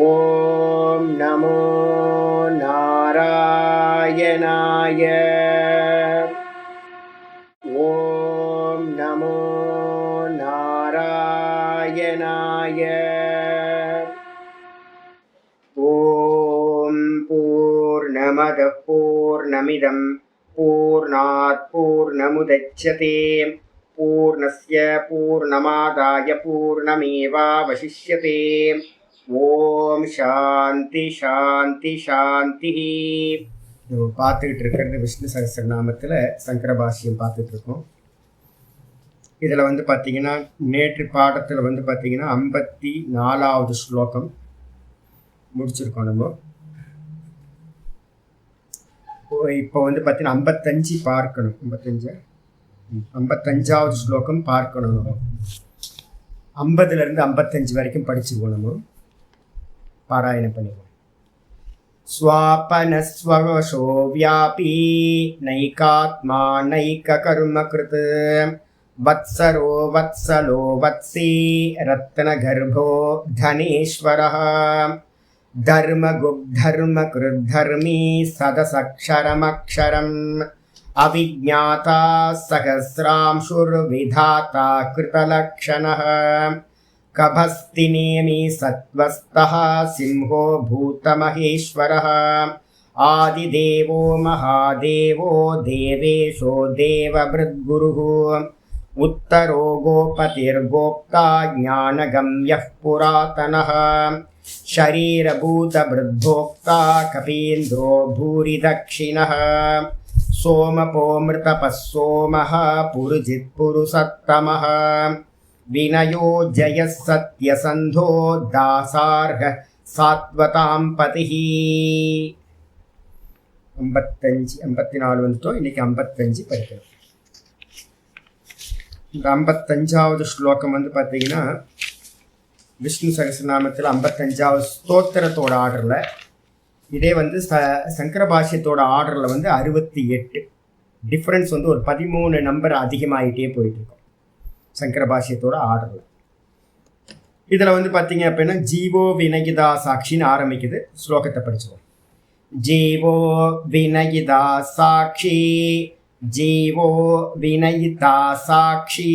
ஓம் நமோ நாராயணாய. ஓம் நமோ நாராயணாய. ஓம் பூர்ணமதః பூர்ணமிதம் பூர்ணாத் பூர்ணமுதச்யதே பூர்ணஸ்ய பூர்ணமாதாய பூர்ணமேவாவசிஷ்யதே. ஓம் சாந்தி சாந்தி சாந்தி. பார்த்துக்கிட்டு இருக்கிறது விஷ்ணு சகஸ்ரநாமத்தில் சங்கர பாஷ்யம் பார்த்துட்டு இருக்கோம். இதில் வந்து பார்த்தீங்கன்னா நேற்று பாடத்தில் வந்து பார்த்தீங்கன்னா 54வது ஸ்லோகம் முடிச்சிருக்கோம். நம்ம இப்போ வந்து பார்த்தீங்கன்னா 55 பார்க்கணும். 55வது ஸ்லோகம் பார்க்கணும். நம்ம 50லேருந்து 55 வரைக்கும் படிச்சுருவோம். நம்ம பாராயணம் பண்ணிடுவோம். ஸ்வாபனஸ்வவசோ வியாபி நைகாத்மா நைககர்மக்ருத் வத்சரோ வத்சலோ வத்சி ரத்னகர்போ தனேஸ்வரः தர்மகுப்தர்மக்ருத்தர்மீ சதசக்ஷரமக்ஷரம் அவிஜ்ஞாதா சஹஸ்ராம்சுர்விதாதா கிருதலக்ஷணः கபஸ்திநேமி சத்வஸ்தः சிம்ஹோ பூதமஹேஸ்வரः ஆதிதேவோ மகாதேவோ தேவேஷோ தேவபிருத்குருः உத்தரோ கோபதிர்கோப்தா ஞானகம்யः புராதனः ஷரீரபூதபிருத்தோக்தா கபீந்திரோ பூரிதக்ஷிணः சோமபோமிருதபः சோமः புருஜித் புருஷத்தமः வினயோ ஜயः சத்யசந்தோ தாசார்ஹ சாத்வதாம் பதிः. 54 வந்துட்டோம். இன்னைக்கு 55 படிக்கிறோம். இந்த 55வது ஸ்லோகம் வந்து பார்த்தீங்கன்னா விஷ்ணு சகஸ்ரநாமத்தில் 55வது ஸ்தோத்திரத்தோட ஆர்டரில், இதே வந்து சங்கர பாஷ்யத்தோட ஆர்டரில் வந்து 68. டிஃப்ரென்ஸ் வந்து ஒரு 13 நம்பர் அதிகமாகிட்டே போயிட்டுருக்கோம் சங்கர பாஷ்யத்தோட ஆர்டரில். இதில் வந்து பார்த்தீங்க அப்படின்னா ஜீவோ வினயிதா சாட்சின்னு ஆரம்பிக்குது. ஸ்லோகத்தை படிச்சுவோம். ஜீவோ வினயிதா சாட்சி ஜீவோ வினயிதா சாட்சி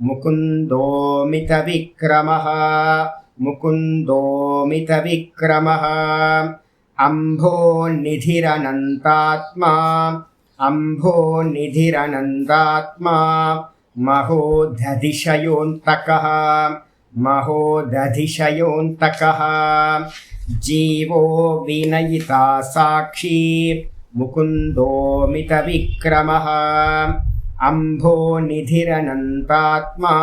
முகுந்தோ மித விக்ரமः முகுந்தோ மித விக்ரமः அம்போ நிதிரனந்தாத்மா அம்போ நிதிரனந்தாத்மா மகோததிஷயோந்தகः மகோததிஷயோந்தகः ஜீவோ வினயிதா சாட்சி முகுந்தோ மித விக்ரமः அம்போ நிதிரனந்தாத்மா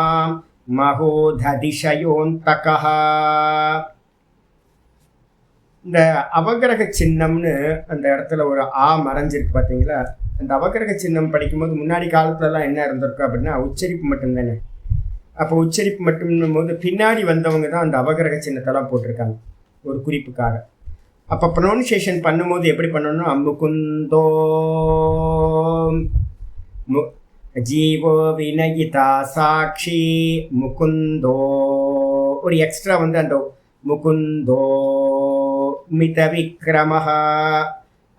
மகோததிஷயோந்தகः. இந்த அவகிரக சின்னம்னு அந்த இடத்துல ஒரு ஆ மறைஞ்சிருக்கு பார்த்தீங்களா? அந்த அவகிரக சின்னம் படிக்கும்போது முன்னாடி காலத்துலலாம் என்ன இருந்திருக்கும் அப்படின்னா உச்சரிப்பு மட்டும்தானே. அப்போ உச்சரிப்பு மட்டும் போது பின்னாடி வந்தவங்க தான் அந்த அவகிரக சின்னத்தெல்லாம் போட்டிருக்காங்க ஒரு குறிப்புக்காக. அப்போ ப்ரொனவுன்சியேஷன் பண்ணும்போது எப்படி பண்ணணும்னா முகுந்தோ ஜீவோ வினயிதா சாட்சி முகுந்தோ ஒரு எக்ஸ்ட்ரா வந்து அந்த முகுந்தோ மித விக்ரமः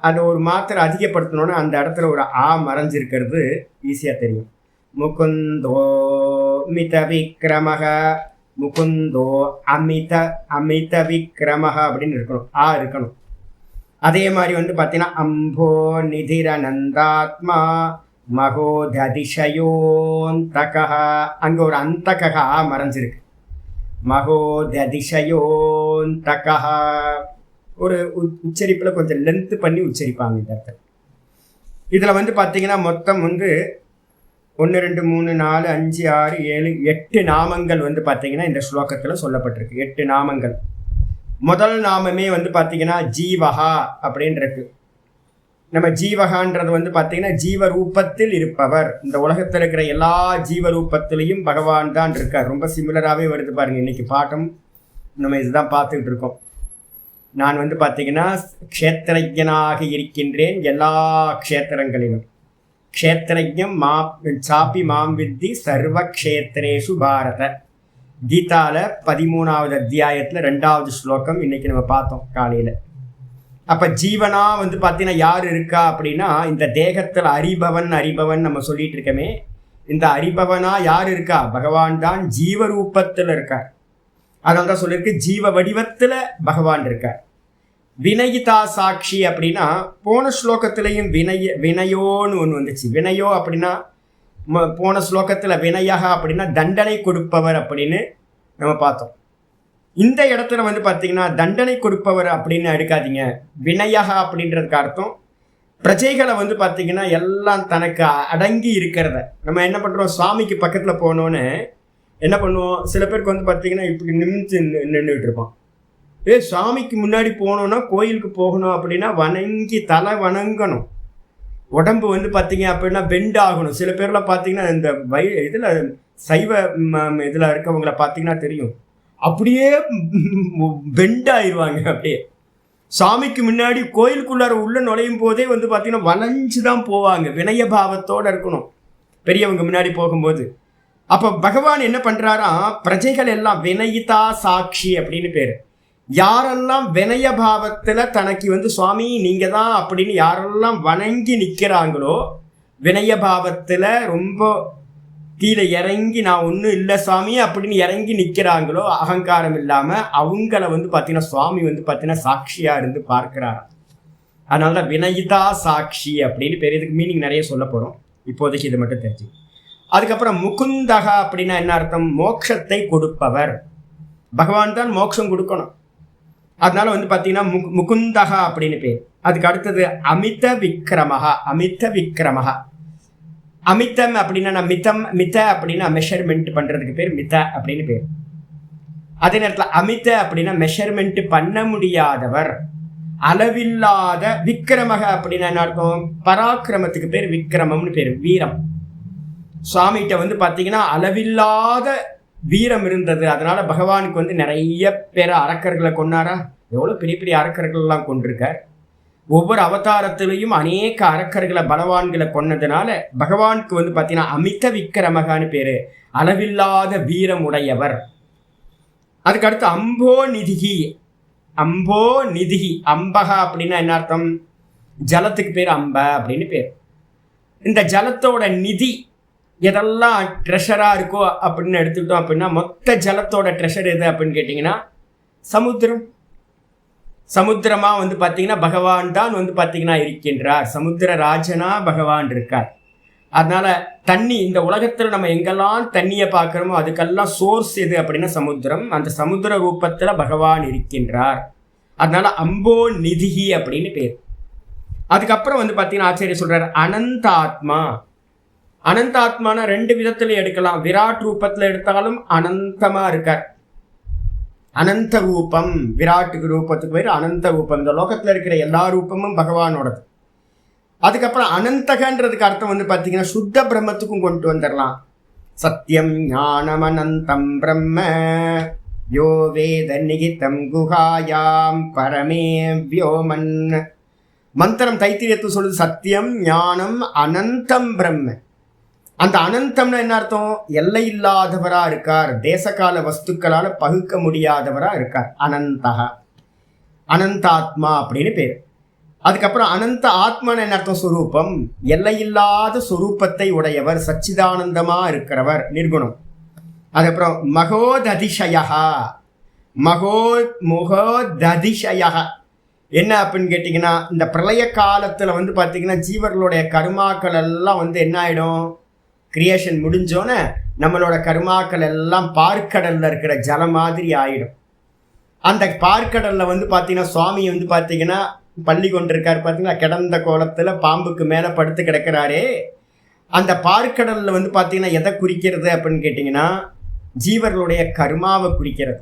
அது ஒரு மாத்திரை அதிகப்படுத்தணுன்னா அந்த இடத்துல ஒரு ஆ மறைஞ்சிருக்கிறது ஈஸியாக தெரியும். முகுந்தோ மித விக்ரமः முகுந்தோ அமித அமித விக்ரமः அப்படின்னு இருக்கணும், ஆ இருக்கணும். அதே மாதிரி வந்து பார்த்தீங்கன்னா அம்போ நிதிரனந்தாத்மா மகோததிஷயோந்தகः அங்கே ஒரு அந்தகः ஆ மறைஞ்சிருக்கு. மகோததிஷயோந்தகः ஒரு உச்சரிப்பில் கொஞ்சம் லென்த்து பண்ணி உச்சரிப்பாங்க இந்த இடத்துல. இதில் வந்து பார்த்தீங்கன்னா மொத்தம் வந்து 1 2 3 4 5 6 7 8 நாமங்கள் வந்து பார்த்தீங்கன்னா இந்த ஸ்லோகத்தில் சொல்லப்பட்டிருக்கு. 8 நாமங்கள். முதல் நாமமே வந்து பார்த்தீங்கன்னா ஜீவஹா அப்படின்றது. நம்ம ஜீவகான்றது வந்து பார்த்தீங்கன்னா ஜீவரூபத்தில் இருப்பவர். இந்த உலகத்தில் இருக்கிற எல்லா ஜீவரூபத்திலையும் பகவான் தான் இருக்கார். ரொம்ப சிமிலராகவே வருது பாருங்கள். இன்றைக்கி பாட்டம் நம்ம இதுதான் பார்த்துக்கிட்டு இருக்கோம். நான் வந்து பார்த்தீங்கன்னா க்ஷேத்திரஜனாக இருக்கின்றேன் எல்லா க்ஷேத்திரங்களிலும். க்ஷேத்திரஜம் சாப்பி மாம் வித்தி சர்வ க்ஷேத்திரேஷு பாரத. கீதால 13வது அத்தியாயத்தில் 2வது ஸ்லோகம் இன்னைக்கு நம்ம பார்த்தோம் காலையில். அப்போ ஜீவனா வந்து பார்த்தீங்கன்னா யார் இருக்கா அப்படின்னா, இந்த தேகத்தில் அறிபவன் நம்ம சொல்லிட்டு இருக்கமே, இந்த அறிபவனா யார் இருக்கா? பகவான் தான் ஜீவரூபத்தில் இருக்கார். அதனால தான் சொல்லியிருக்கு ஜீவ வடிவத்தில் பகவான் இருக்கார். வினயிதா சாட்சி அப்படின்னா, போன ஸ்லோகத்திலையும் வினயோன்னு ஒன்று வந்துச்சு. வினயோ அப்படின்னா போன ஸ்லோகத்தில் வினயக அப்படின்னா தண்டனை கொடுப்பவர் அப்படின்னு நம்ம பார்த்தோம். இந்த இடத்துல வந்து பார்த்தீங்கன்னா தண்டனை கொடுப்பவர் அப்படின்னு எடுக்காதீங்க. வினயக அப்படின்றதுக்கு அர்த்தம் பிரஜைகளை வந்து பார்த்தீங்கன்னா எல்லாம் தனக்கு அடங்கி இருக்கிறத. நம்ம என்ன பண்ணுறோம், சுவாமிக்கு பக்கத்தில் போனோன்னு என்ன பண்ணுவோம், சில பேருக்கு வந்து பார்த்தீங்கன்னா இப்படி நின்றுட்டு இருப்பான். சுவாமிக்கு முன்னாடி போனோன்னா, கோயிலுக்கு போகணும் அப்படின்னா வணங்கி தலை வணங்கணும். உடம்பு வந்து பார்த்தீங்க அப்படின்னா பெண்ட் ஆகணும். சில பேர்லாம் பார்த்தீங்கன்னா இந்த இதில் சைவ இதில் இருக்கவங்கள பார்த்தீங்கன்னா தெரியும், அப்படியே பெண்ட் ஆயிடுவாங்க. அப்படியே சாமிக்கு முன்னாடி கோயிலுக்குள்ளார உள்ள நுழையும் போதே வந்து பார்த்தீங்கன்னா வளைஞ்சு தான் போவாங்க. வினய பாவத்தோடு இருக்கணும் பெரியவங்க முன்னாடி போகும்போது. அப்போ பகவான் என்ன பண்ணுறாரா, பிரஜைகள் எல்லாம் வினயிதா சாட்சி அப்படின்னு பேர். யாரெல்லாம் வினய பாவத்தில் தனக்கு வந்து சுவாமி நீங்கள் தான் அப்படின்னு யாரெல்லாம் வணங்கி நிற்கிறாங்களோ, வினய பாவத்தில் ரொம்ப கீழே இறங்கி நான் ஒன்றும் இல்லை சுவாமி அப்படின்னு இறங்கி நிற்கிறாங்களோ, அகங்காரம் இல்லாமல் அவங்கள வந்து பார்த்தீங்கன்னா சுவாமி வந்து பார்த்தீங்கன்னா சாட்சியாக இருந்து பார்க்குறாரு. அதனால தான் வினயிதா சாட்சி அப்படின்னு பேர். இதுக்கு மீனிங் நிறைய சொல்ல போகிறோம், இப்போதைக்கு இதை மட்டும் தெரிஞ்சு. அதுக்கப்புறம் முகுந்தகா அப்படின்னா என்ன அர்த்தம், மோட்சத்தை கொடுப்பவர். பகவான் தான் மோட்சம் கொடுக்கணும். அதனால வந்து பார்த்தீங்கன்னா முகுந்தகா அப்படின்னு பேர். அதுக்கு அடுத்தது அமித விக்ரமஹா. அமிதம் அப்படின்னா மித அப்படின்னா மெஷர்மெண்ட் பண்ணுறதுக்கு பேர் மித அப்படின்னு பேர். அதே நேரத்தில் அமித அப்படின்னா மெஷர்மெண்ட் பண்ண முடியாதவர், அளவில்லாத. விக்ரமக அப்படின்னா என்ன அர்த்தம், பராக்கிரமத்துக்கு பேர் விக்ரமம்னு பேர், வீரம். சுவாமிகிட்ட வந்து பார்த்தீங்கன்னா அளவில்லாத வீரம் இருந்தது. அதனால பகவானுக்கு வந்து நிறைய பேர் அரக்கர்களை கொண்டாரா. எவ்வளோ பெரிய பெரிய அரக்கர்கள்லாம் கொண்டிருக்கார். ஒவ்வொரு அவதாரத்திலையும் அநேக அரக்கர்களை பலவான்களை கொன்னதுனால பகவானுக்கு வந்து பார்த்தீங்கன்னா அமித விக்ரமகான்னு பேர், அளவில்லாத வீரம் உடையவர். அதுக்கடுத்து அம்போ நிதிகி. அம்பகா அப்படின்னா என்ன அர்த்தம், ஜலத்துக்கு பேர் அம்ப அப்படின்னு பேர். இந்த ஜலத்தோட நிதி எதெல்லாம் ட்ரெஷராக இருக்கோ அப்படின்னு எடுத்துக்கிட்டோம் அப்படின்னா, மொத்த ஜலத்தோட ட்ரெஷர் எது அப்படின்னு கேட்டிங்கன்னா சமுத்திரமாக வந்து பார்த்தீங்கன்னா பகவான் தான் வந்து பார்த்தீங்கன்னா இருக்கின்றார். சமுத்திர ராஜனா பகவான் இருக்கார். அதனால் தண்ணி, இந்த உலகத்தில் நம்ம எங்கெல்லாம் தண்ணியை பார்க்குறோமோ அதுக்கெல்லாம் சோர்ஸ் எது அப்படின்னா சமுத்திரம். அந்த சமுத்திர ரூபத்தில் பகவான் இருக்கின்றார். அதனால் அம்போ நிதிகி அப்படின்னு பேர். அதுக்கப்புறம் வந்து பார்த்தீங்கன்னா ஆச்சாரியர் சொல்கிறார் அனந்தாத்மா. அனந்தாத்மான 2 விதத்தில் எடுக்கலாம். விராட் ரூபத்தில் எடுத்தாலும் அனந்தமாக இருக்கார். அனந்த ரூபம், விராட்டுக்கு ரூபத்துக்கு பேர் அனந்த ரூபம். இந்த லோகத்தில் இருக்கிற எல்லா ரூபமும் பகவானோடது. அதுக்கப்புறம் அனந்தகன்றதுக்கு அர்த்தம் வந்து பார்த்தீங்கன்னா சுத்த பிரம்மத்துக்கும் கொண்டு வந்துடலாம். சத்தியம் ஞானம் அனந்தம் பிரம்ம யோ வேத நிகிதம் குஹாயாம் பரமே வியோமன். மந்திரம் தைத்திரியத்து சொல்லுது சத்தியம் ஞானம் அனந்தம் பிரம்ம. அந்த அனந்தம்னா என்ன அர்த்தம், எல்லை இல்லாதவராக இருக்கார். தேசகால வஸ்துக்களால் பகுக்க முடியாதவராக இருக்கார். அனந்தாத்மா அப்படின்னு பேர். அதுக்கப்புறம் அனந்த ஆத்மான்னு என்ன அர்த்தம், சொரூபம். எல்லையில்லாத சொரூபத்தை உடையவர், சச்சிதானந்தமாக இருக்கிறவர், நிர்குணம். அதுக்கப்புறம் மகோததிஷயா என்ன அப்படின்னு கேட்டிங்கன்னா, இந்த பிரளய காலத்தில் வந்து பார்த்திங்கன்னா ஜீவர்களுடைய கருமாக்கள் எல்லாம் வந்து என்ன ஆகிடும், கிரியேஷன் முடிஞ்சோன்னே நம்மளோட கருமாக்கள் எல்லாம் பார்க்கடலில் இருக்கிற ஜலம் மாதிரி ஆகிடும். அந்த பார்க்கடலில் வந்து பார்த்திங்கன்னா சுவாமி வந்து பார்த்திங்கன்னா பள்ளி கொண்டிருக்கார். பார்த்திங்கன்னா கிடந்த கோலத்தில் பாம்புக்கு மேலே படுத்து கிடக்கிறாரே. அந்த பார்க்கடலில் வந்து பார்த்திங்கன்னா எதை குறிக்கிறது அப்படின்னு கேட்டிங்கன்னா ஜீவர்களுடைய கருமாவை குறிக்கிறது.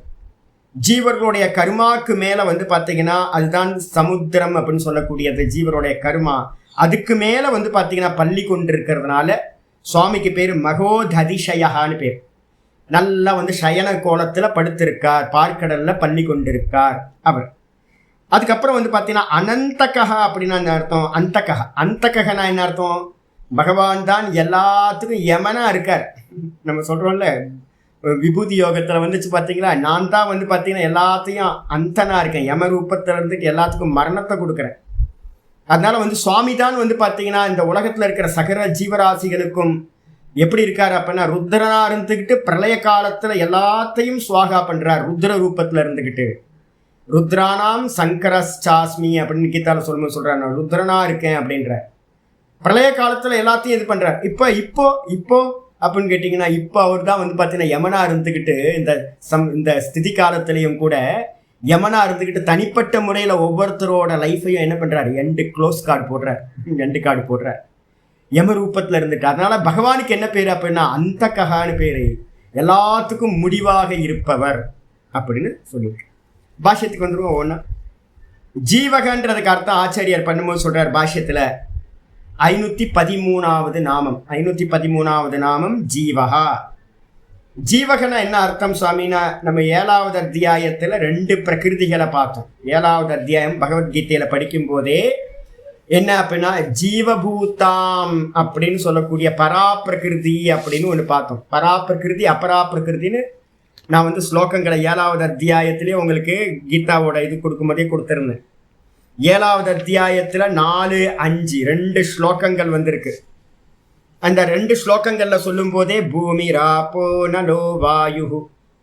ஜீவர்களுடைய கருமாக்கு மேலே வந்து பார்த்திங்கன்னா அதுதான் சமுத்திரம் அப்படின்னு சொல்லக்கூடியது. ஜீவருடைய கருமா அதுக்கு மேலே வந்து பார்த்திங்கன்னா பள்ளி கொண்டிருக்கிறதுனால சுவாமிக்கு பேர் மகோததிஷயான்னு பேர். நல்லா வந்து சயன கோலத்தில் படுத்திருக்கார், பார்க்கடலில் பள்ளி கொண்டிருக்கார் அவர். அதுக்கப்புறம் வந்து பார்த்தீங்கன்னா அனந்தகா அப்படின்னா என்ன அர்த்தம், அந்தகனா என்ன அர்த்தம், பகவான் தான் எல்லாத்துக்கும் யமனா இருக்கார். நம்ம சொல்கிறோம்ல விபூதி யோகத்தில் வந்துச்சு பார்த்தீங்களா, நான் தான் வந்து பார்த்தீங்கன்னா எல்லாத்தையும் அந்தனா இருக்கேன், யம ரூபத்தில் இருந்துட்டு எல்லாத்துக்கும் மரணத்தை கொடுக்குறேன். அதனால வந்து சுவாமி தான் வந்து பார்த்தீங்கன்னா இந்த உலகத்தில் இருக்கிற சகல ஜீவராசிகளுக்கும் எப்படி இருக்காரு அப்படின்னா, ருத்ரனா இருந்துக்கிட்டு பிரளய காலத்தில் எல்லாத்தையும் சுவாகா பண்ணுறார். ருத்ர ரூபத்தில் இருந்துக்கிட்டு ருத்ரானாம் சங்கரஸ்சாஸ்மி அப்படின்னு கீதால சொல்லும்போது சொல்கிறார், நான் ருத்ரனா இருக்கேன் அப்படின்ற. பிரளய காலத்தில் எல்லாத்தையும் இது பண்ணுறார். இப்போ அப்படின்னு கேட்டிங்கன்னா, இப்போ அவர் தான் வந்து பார்த்தீங்கன்னா யமனா இருந்துக்கிட்டு இந்த ஸ்திதி காலத்திலையும் கூட யமனா இருந்துக்கிட்டு தனிப்பட்ட முறையில் ஒவ்வொருத்தரோட லைஃப்பையும் என்ன பண்ணுறாரு, எண்டு கார்டு போடுறார் யம ரூபத்தில் இருந்துட்டு. அதனால பகவானுக்கு என்ன பேர் அப்படின்னா அந்த ககான்னு பேர், எல்லாத்துக்கும் முடிவாக இருப்பவர் அப்படின்னு சொல்லியிருக்கு. பாஷ்யத்துக்கு வந்துடுவோம் ஒன்றா. ஜீவகன்றதுக்கு அர்த்தம் ஆச்சாரியார் பண்ணும்போது சொல்கிறார் பாஷ்யத்தில், 513வது நாமம் 513வது நாமம் ஜீவகா. ஜீவகனா என்ன அர்த்தம் சுவாமினா, நம்ம 7வது அத்தியாயத்தில் 2 பிரகிருதிகளை பார்த்தோம். 7வது அத்தியாயம் பகவத்கீதையில் படிக்கும் போதே என்ன அப்படின்னா ஜீவபூதாம் அப்படின்னு சொல்லக்கூடிய பராப்பிரகிருதி அப்படின்னு ஒன்று பார்த்தோம். பராப்பிரகிருதி அபராப்பிரகிருதின்னு நான் வந்து ஸ்லோகங்களை 7வது அத்தியாயத்திலே உங்களுக்கு கீதாவோட இது கொடுக்கும்போதே கொடுத்துருந்தேன். 7வது அத்தியாயத்தில் 4, 5 2 ஸ்லோகங்கள் வந்திருக்கு. அந்த 2 ஸ்லோகங்களில் சொல்லும் போதே பூமி ராப்போ நலோ வாயு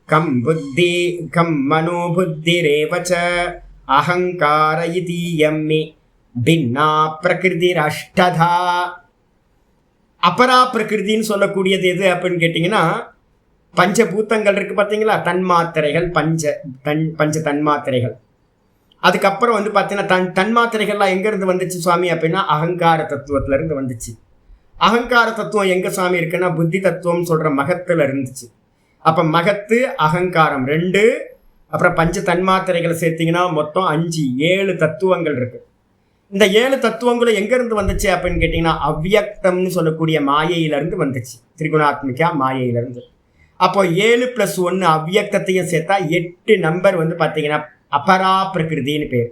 கம் புத்தி கம் மனோ புத்தி ரேவச்ச அகங்கார இதி எம்மி பின்னா பிரகிருதி அஷ்டதா. அபரா பிரகிருதின்னு சொல்லக்கூடியது எது அப்படின்னு கேட்டிங்கன்னா, பஞ்சபூத்தங்கள் இருக்கு பார்த்தீங்களா, தன்மாத்திரைகள், பஞ்ச தன்மாத்திரைகள். அதுக்கப்புறம் வந்து பார்த்தீங்கன்னா தன்மாத்திரைகள்லாம் எங்கேருந்து வந்துச்சு சுவாமி அப்படின்னா அகங்கார தத்துவத்திலேருந்து வந்துச்சு. அகங்கார தத்துவம் எங்கே சுவாமி இருக்குன்னா புத்தி தத்துவம் சொல்கிற மகத்தில் இருந்துச்சு. அப்போ மகத்து அகங்காரம் 2, அப்புறம் பஞ்ச தன்மாத்திரைகளை சேர்த்திங்கன்னா மொத்தம் 5 7 தத்துவங்கள் இருக்குது. இந்த 7 தத்துவங்களும் எங்கேருந்து வந்துச்சு அப்படின்னு கேட்டிங்கன்னா அவ்வியக்தம்னு சொல்லக்கூடிய மாயையிலேருந்து வந்துச்சு, திரிகுணாத்மிகா மாயையிலேருந்து. அப்போ 7 + 1 அவ்வியக்தத்தையும் சேர்த்தா 8 நம்பர் வந்து பார்த்தீங்கன்னா அபரா பிரகிருதின்னு பேர்.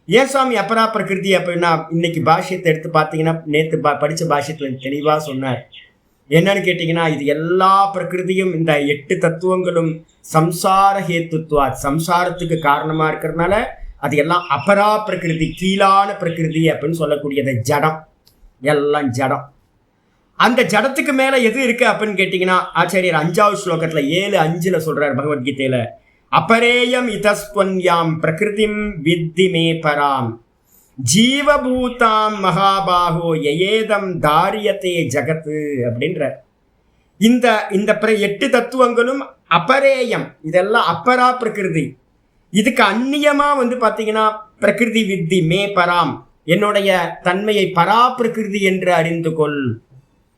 ஏன் சுவாமி அபரா பிரகிருதி அப்படின்னா, இன்னைக்கு பாஷ்யத்தை எடுத்து பார்த்தீங்கன்னா நேற்று படித்த பாஷ்யத்தில் தெளிவாக சொன்னார். என்னன்னு கேட்டிங்கன்னா, இது எல்லா பிரகிருதியும் இந்த 8 தத்துவங்களும் சம்சார ஹேத்துவா, சம்சாரத்துக்கு காரணமாக இருக்கிறதுனால அது எல்லாம் அபரா பிரகிருதி, கீழான பிரகிருதி அப்படின்னு சொல்லக்கூடியது ஜடம், எல்லாம் ஜடம். அந்த ஜடத்துக்கு மேலே எது இருக்கு அப்படின்னு கேட்டிங்கன்னா, ஆச்சாரியர் 5வது ஸ்லோகத்தில் 7:5 சொல்கிறார் பகவத்கீதையில், அபரேயம் இதஸ்வன்யாம் பிரகிருதிம் வித்தி மே பராம் ஜீவபூதாம் மகாபாகோ யயேதம் தாரியத்தே ஜகத்து அப்படின்ற. இந்த 8 தத்துவங்களும் அபரேயம், இதெல்லாம் அப்பரா பிரகிருதி. இதுக்கு அந்நியமாக வந்து பார்த்தீங்கன்னா பிரகிருதி வித்தி மே பராம், என்னுடைய தன்மையை பரா பிரகிருதி என்று அறிந்து கொள்.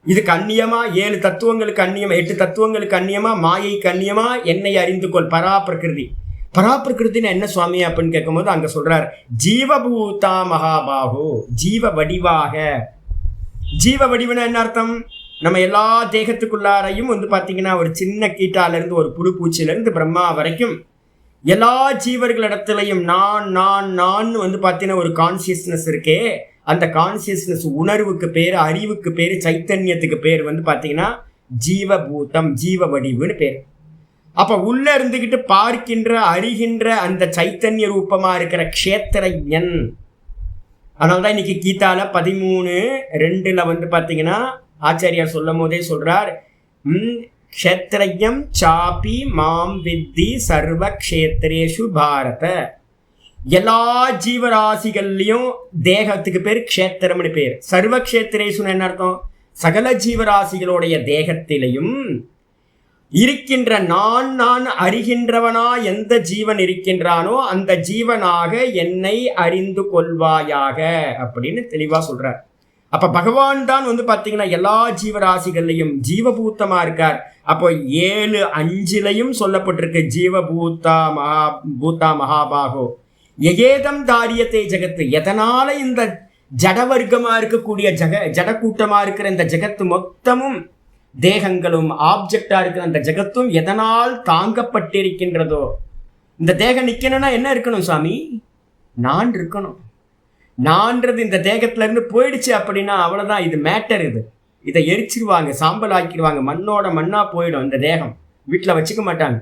இதுக்கு அந்நியமா 7 தத்துவங்களுக்கு அந்நியமா, 8 தத்துவங்களுக்கு அந்நியமா, மாயைக்கு அந்நியமா என்னை அறிந்து கொள், பரா பிரகிருதி. பரா பிரகிருதின்னு என்ன சுவாமி அப்படின்னு கேட்கும்போது அங்க சொல்றார், ஜீவபூதா மகாபாகோ, ஜீவ வடிவாக. ஜீவ வடிவுனா என்ன அர்த்தம், நம்ம எல்லா தேகத்துக்குள்ளாரையும் வந்து பார்த்தீங்கன்னா ஒரு சின்ன கீட்டாலேருந்து ஒரு புழு பூச்சியிலேருந்து பிரம்மா வரைக்கும் எல்லா ஜீவர்களிடத்துலையும் நான் நான் நான் வந்து பார்த்தீங்கன்னா ஒரு கான்சியஸ்னஸ் இருக்கே, அந்த கான்சியஸ்னஸ் உணர்வுக்கு பேர், அறிவுக்கு பேர், சைத்தன்யத்துக்கு பேர் வந்து பார்த்தீங்கன்னா ஜீவபூதம், ஜீவ வடிவுன்னு பேர். அப்போ உள்ளே இருந்துக்கிட்டு பார்க்கின்ற அறிகின்ற அந்த சைத்தன்ய ரூபமாக இருக்கிற க்ஷேத்திரஞன். அதனால தான் இன்னைக்கு கீதால 13:2 வந்து பார்த்தீங்கன்னா ஆச்சாரியார் சொல்லும் போதே சொல்கிறார், க்ஷேத்ரயம் சாபி மாம் வித்தி சர்வ க்ஷேத்ரேஷு பாரத. எல்லா ஜீவராசிகள்லையும் தேகத்துக்கு பேர் க்ஷேத்திரம்னு பேர். சர்வ க்ஷேத்ரேஷுன்னு என்ன அர்த்தம், சகல ஜீவராசிகளுடைய தேகத்திலையும் இருக்கின்ற நான் நான் அறிகின்றவனா எந்த ஜீவன் இருக்கின்றானோ அந்த ஜீவனாக என்னை அறிந்து கொள்வாயாக அப்படின்னு தெளிவாக சொல்றார். அப்ப பகவான் தான் வந்து பார்த்தீங்கன்னா எல்லா ஜீவராசிகள்லையும் ஜீவபூத்தமா இருக்கார். அப்போ 7:5 சொல்லப்பட்டிருக்கு ஜீவபூதா மகாபாகோ எகேதம் தாரியத்தை ஜகத்து. எதனால இந்த ஜடவர்க்கமா இருக்கக்கூடிய ஜடக்கூட்டமா இருக்கிற இந்த ஜகத்து மொத்தமும் தேகங்களும் ஆப்ஜெக்டா இருக்கிற அந்த ஜகத்தும் எதனால் தாங்கப்பட்டிருக்கின்றதோ. இந்த தேகம் நிக்கணும்னா என்ன இருக்கணும் சாமி, நான் இருக்கணும். நான்றது இந்த தேகத்துல இருந்து போயிடுச்சு அப்படின்னா அவ்வளவுதான், இது மேட்டர். இதை எரிச்சிருவாங்க, சாம்பல் ஆக்கிடுவாங்க, மண்ணோட மண்ணா போயிடும் இந்த தேகம். வீட்டில் வச்சுக்க மாட்டாங்க.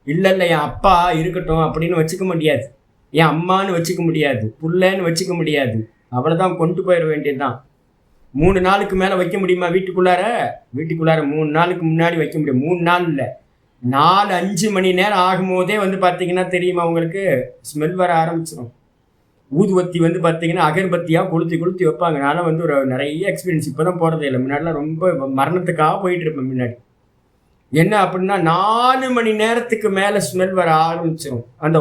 இல்லை என் அப்பா இருக்கட்டும் அப்படின்னு வச்சுக்க முடியாது, என் அம்மான்னு வச்சுக்க முடியாது, புள்ளன்னு வச்சுக்க முடியாது. அவ்வளோதான், கொண்டு போயிட வேண்டியதுதான். 3 நாளுக்கு மேலே வைக்க முடியுமா வீட்டுக்குள்ளார? 3 நாளுக்கு முன்னாடி வைக்க முடியும். 3 நாள் இல்லை, 4-5 மணி நேரம் ஆகும்போதே பார்த்தீங்கன்னா தெரியுமா உங்களுக்கு, ஸ்மெல் வர ஆரம்பிச்சிடும். ஊதுவத்தி பார்த்தீங்கன்னா அகர்பத்தியாக கொளுத்தி வைப்பாங்க. நான் ஒரு நிறைய எக்ஸ்பீரியன்ஸ், இப்போ தான் போகிறதே இல்லை. முன்னாடிலாம் ரொம்ப மரணத்துக்காக போயிட்டு இருப்பேன். முன்னாடி என்ன அப்படின்னா 4 மணி நேரத்துக்கு மேலே ஸ்மெல் வர ஆரம்பிச்சிடும். அந்த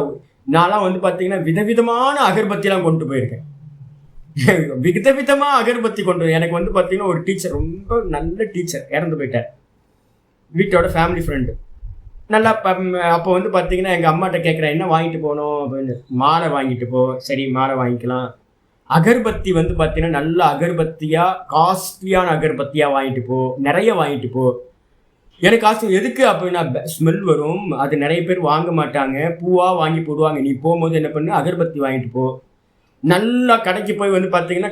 நான்லாம் பார்த்தீங்கன்னா விதவிதமான அகர்பத்திலாம் கொண்டு போயிருக்கேன். விதவிதமாக அகர்பத்தி கொண்டு. எனக்கு பார்த்தீங்கன்னா ஒரு டீச்சர், ரொம்ப நல்ல டீச்சர், இறந்து போயிட்டார். வீட்டோட ஃபேமிலி ஃப்ரெண்டு. நல்லா அப்போ பார்த்தீங்கன்னா எங்கள் அம்மாட்ட கேட்குறேன், என்ன வாங்கிட்டு போகணும் அப்படின்னு. மாலை வாங்கிட்டு போ. சரி, மாலை வாங்கிக்கலாம். அகர்பத்தி பார்த்தீங்கன்னா நல்ல அகர்பத்தியாக, காஸ்ட்லியான அகர்பத்தியாக வாங்கிட்டு போ, நிறைய வாங்கிட்டு போ. எனக்கு காசு எதுக்கு அப்படின்னா, ஸ்மெல் வரும், அது நிறைய பேர் வாங்க மாட்டாங்க, பூவாக வாங்கி போடுவாங்க. நீ போகும்போது என்ன பண்ணு, அகர்பத்தி வாங்கிட்டு போ. நல்லா கடைக்கு போய் பார்த்தீங்கன்னா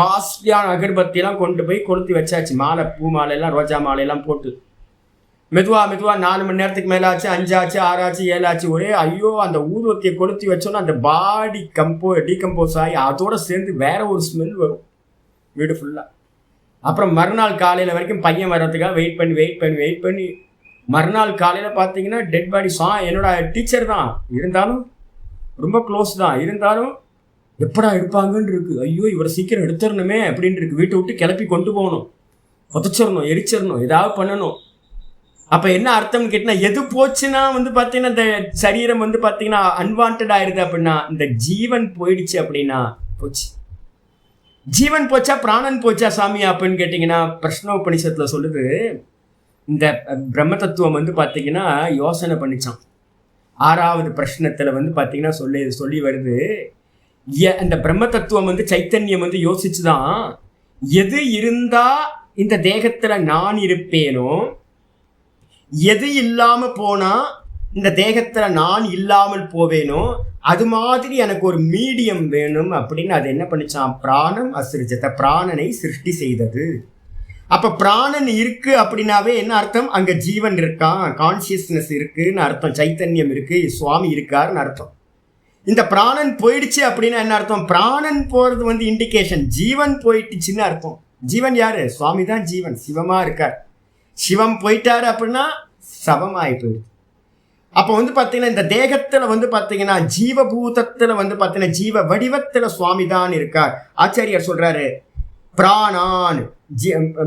காஸ்ட்லியான அகர்பத்தியெல்லாம் கொண்டு போய் கொளுத்தி வச்சாச்சு. மாலை, பூ மாலையெல்லாம், ரோஜா மாலையெல்லாம் போட்டு மெதுவாக 4 மணி நேரத்துக்கு மேலே ஆச்சு, 5 ஆச்சு, 6 ஆச்சு, 7 ஆச்சு. ஒரே ஐயோ, அந்த ஊதுவத்தியை கொளுத்தி வச்சோன்னா அந்த பாடி டீகம்போஸ் ஆகி அதோட சேர்ந்து வேற ஒரு ஸ்மெல் வரும் வீடு ஃபுல்லாக. அப்புறம் மறுநாள் காலையில் வரைக்கும் பையன் வர்றதுக்காக வெயிட் பண்ணி மறுநாள் காலையில் பார்த்தீங்கன்னா டெட் பாடி. என்னோட டீச்சர் தான் இருந்தாலும், ரொம்ப க்ளோஸ் தான் இருந்தாலும், எப்படா எடுப்பாங்கன்னு இருக்கு. ஐயோ, இவரை சீக்கிரம் எடுத்துடணுமே அப்படின்னு இருக்கு. வீட்டை விட்டு கிளப்பி கொண்டு போகணும், புதைச்சிடணும், எரிச்சிடணும், ஏதாவது பண்ணணும். அப்போ என்ன அர்த்தம்னு கேட்டினா, எது போச்சுன்னா பார்த்தீங்கன்னா இந்த சரீரம் பார்த்தீங்கன்னா அன்வான்ட் ஆயிடுது அப்படின்னா, இந்த ஜீவன் போயிடுச்சு அப்படின்னா போச்சு. ஜீவன் போச்சா பிராணன் போச்சா சாமி அப்படின்னு கேட்டிங்கன்னா, பிரஷ்னோபனிஷத்தில் சொல்லுது. இந்த பிரம்ம தத்துவம் பார்த்தீங்கன்னா யோசனை பண்ணிச்சான். 6வது பிரஷ்னத்தில் பார்த்தீங்கன்னா சொல்லி வருது. இந்த பிரம்ம தத்துவம் சைத்தன்யம் யோசிச்சுதான், எது இருந்தா இந்த தேகத்துல நான் இருப்பேனோ, எது இல்லாம போனா இந்த தேகத்துல நான் இல்லாமல் போவேனோ, அது மாதிரி எனக்கு ஒரு மீடியம் வேணும் அப்படின்னு அது என்ன பண்ணிச்சான், பிராணம் அசிருஜத்தை, பிராணனை சிருஷ்டி செய்தது. அப்ப பிராணன் இருக்கு அப்படின்னாவே என்ன அர்த்தம், அங்க ஜீவன் இருக்கான், கான்சியஸ்னஸ் இருக்குன்னு அர்த்தம், சைத்தன்யம் இருக்கு, சுவாமி இருக்காருன்னு அர்த்தம். இந்த பிராணன் போயிடுச்சு அப்படின்னா என்ன அர்த்தம், பிராணன் போறது இண்டிகேஷன், ஜீவன் போயிடுச்சுன்னு அர்த்தம். ஜீவன் யாரு, சுவாமி தான் ஜீவன், சிவமா இருக்கார். சிவம் போயிட்டாரு அப்படின்னா சவமாயி போயிடுது. அப்போ பார்த்தீங்கன்னா இந்த தேகத்தில் பார்த்தீங்கன்னா ஜீவபூதத்தில் பார்த்தீங்கன்னா ஜீவ வடிவத்தில் சுவாமி தான் இருக்கார். ஆச்சாரியார் சொல்றாரு, பிராணான்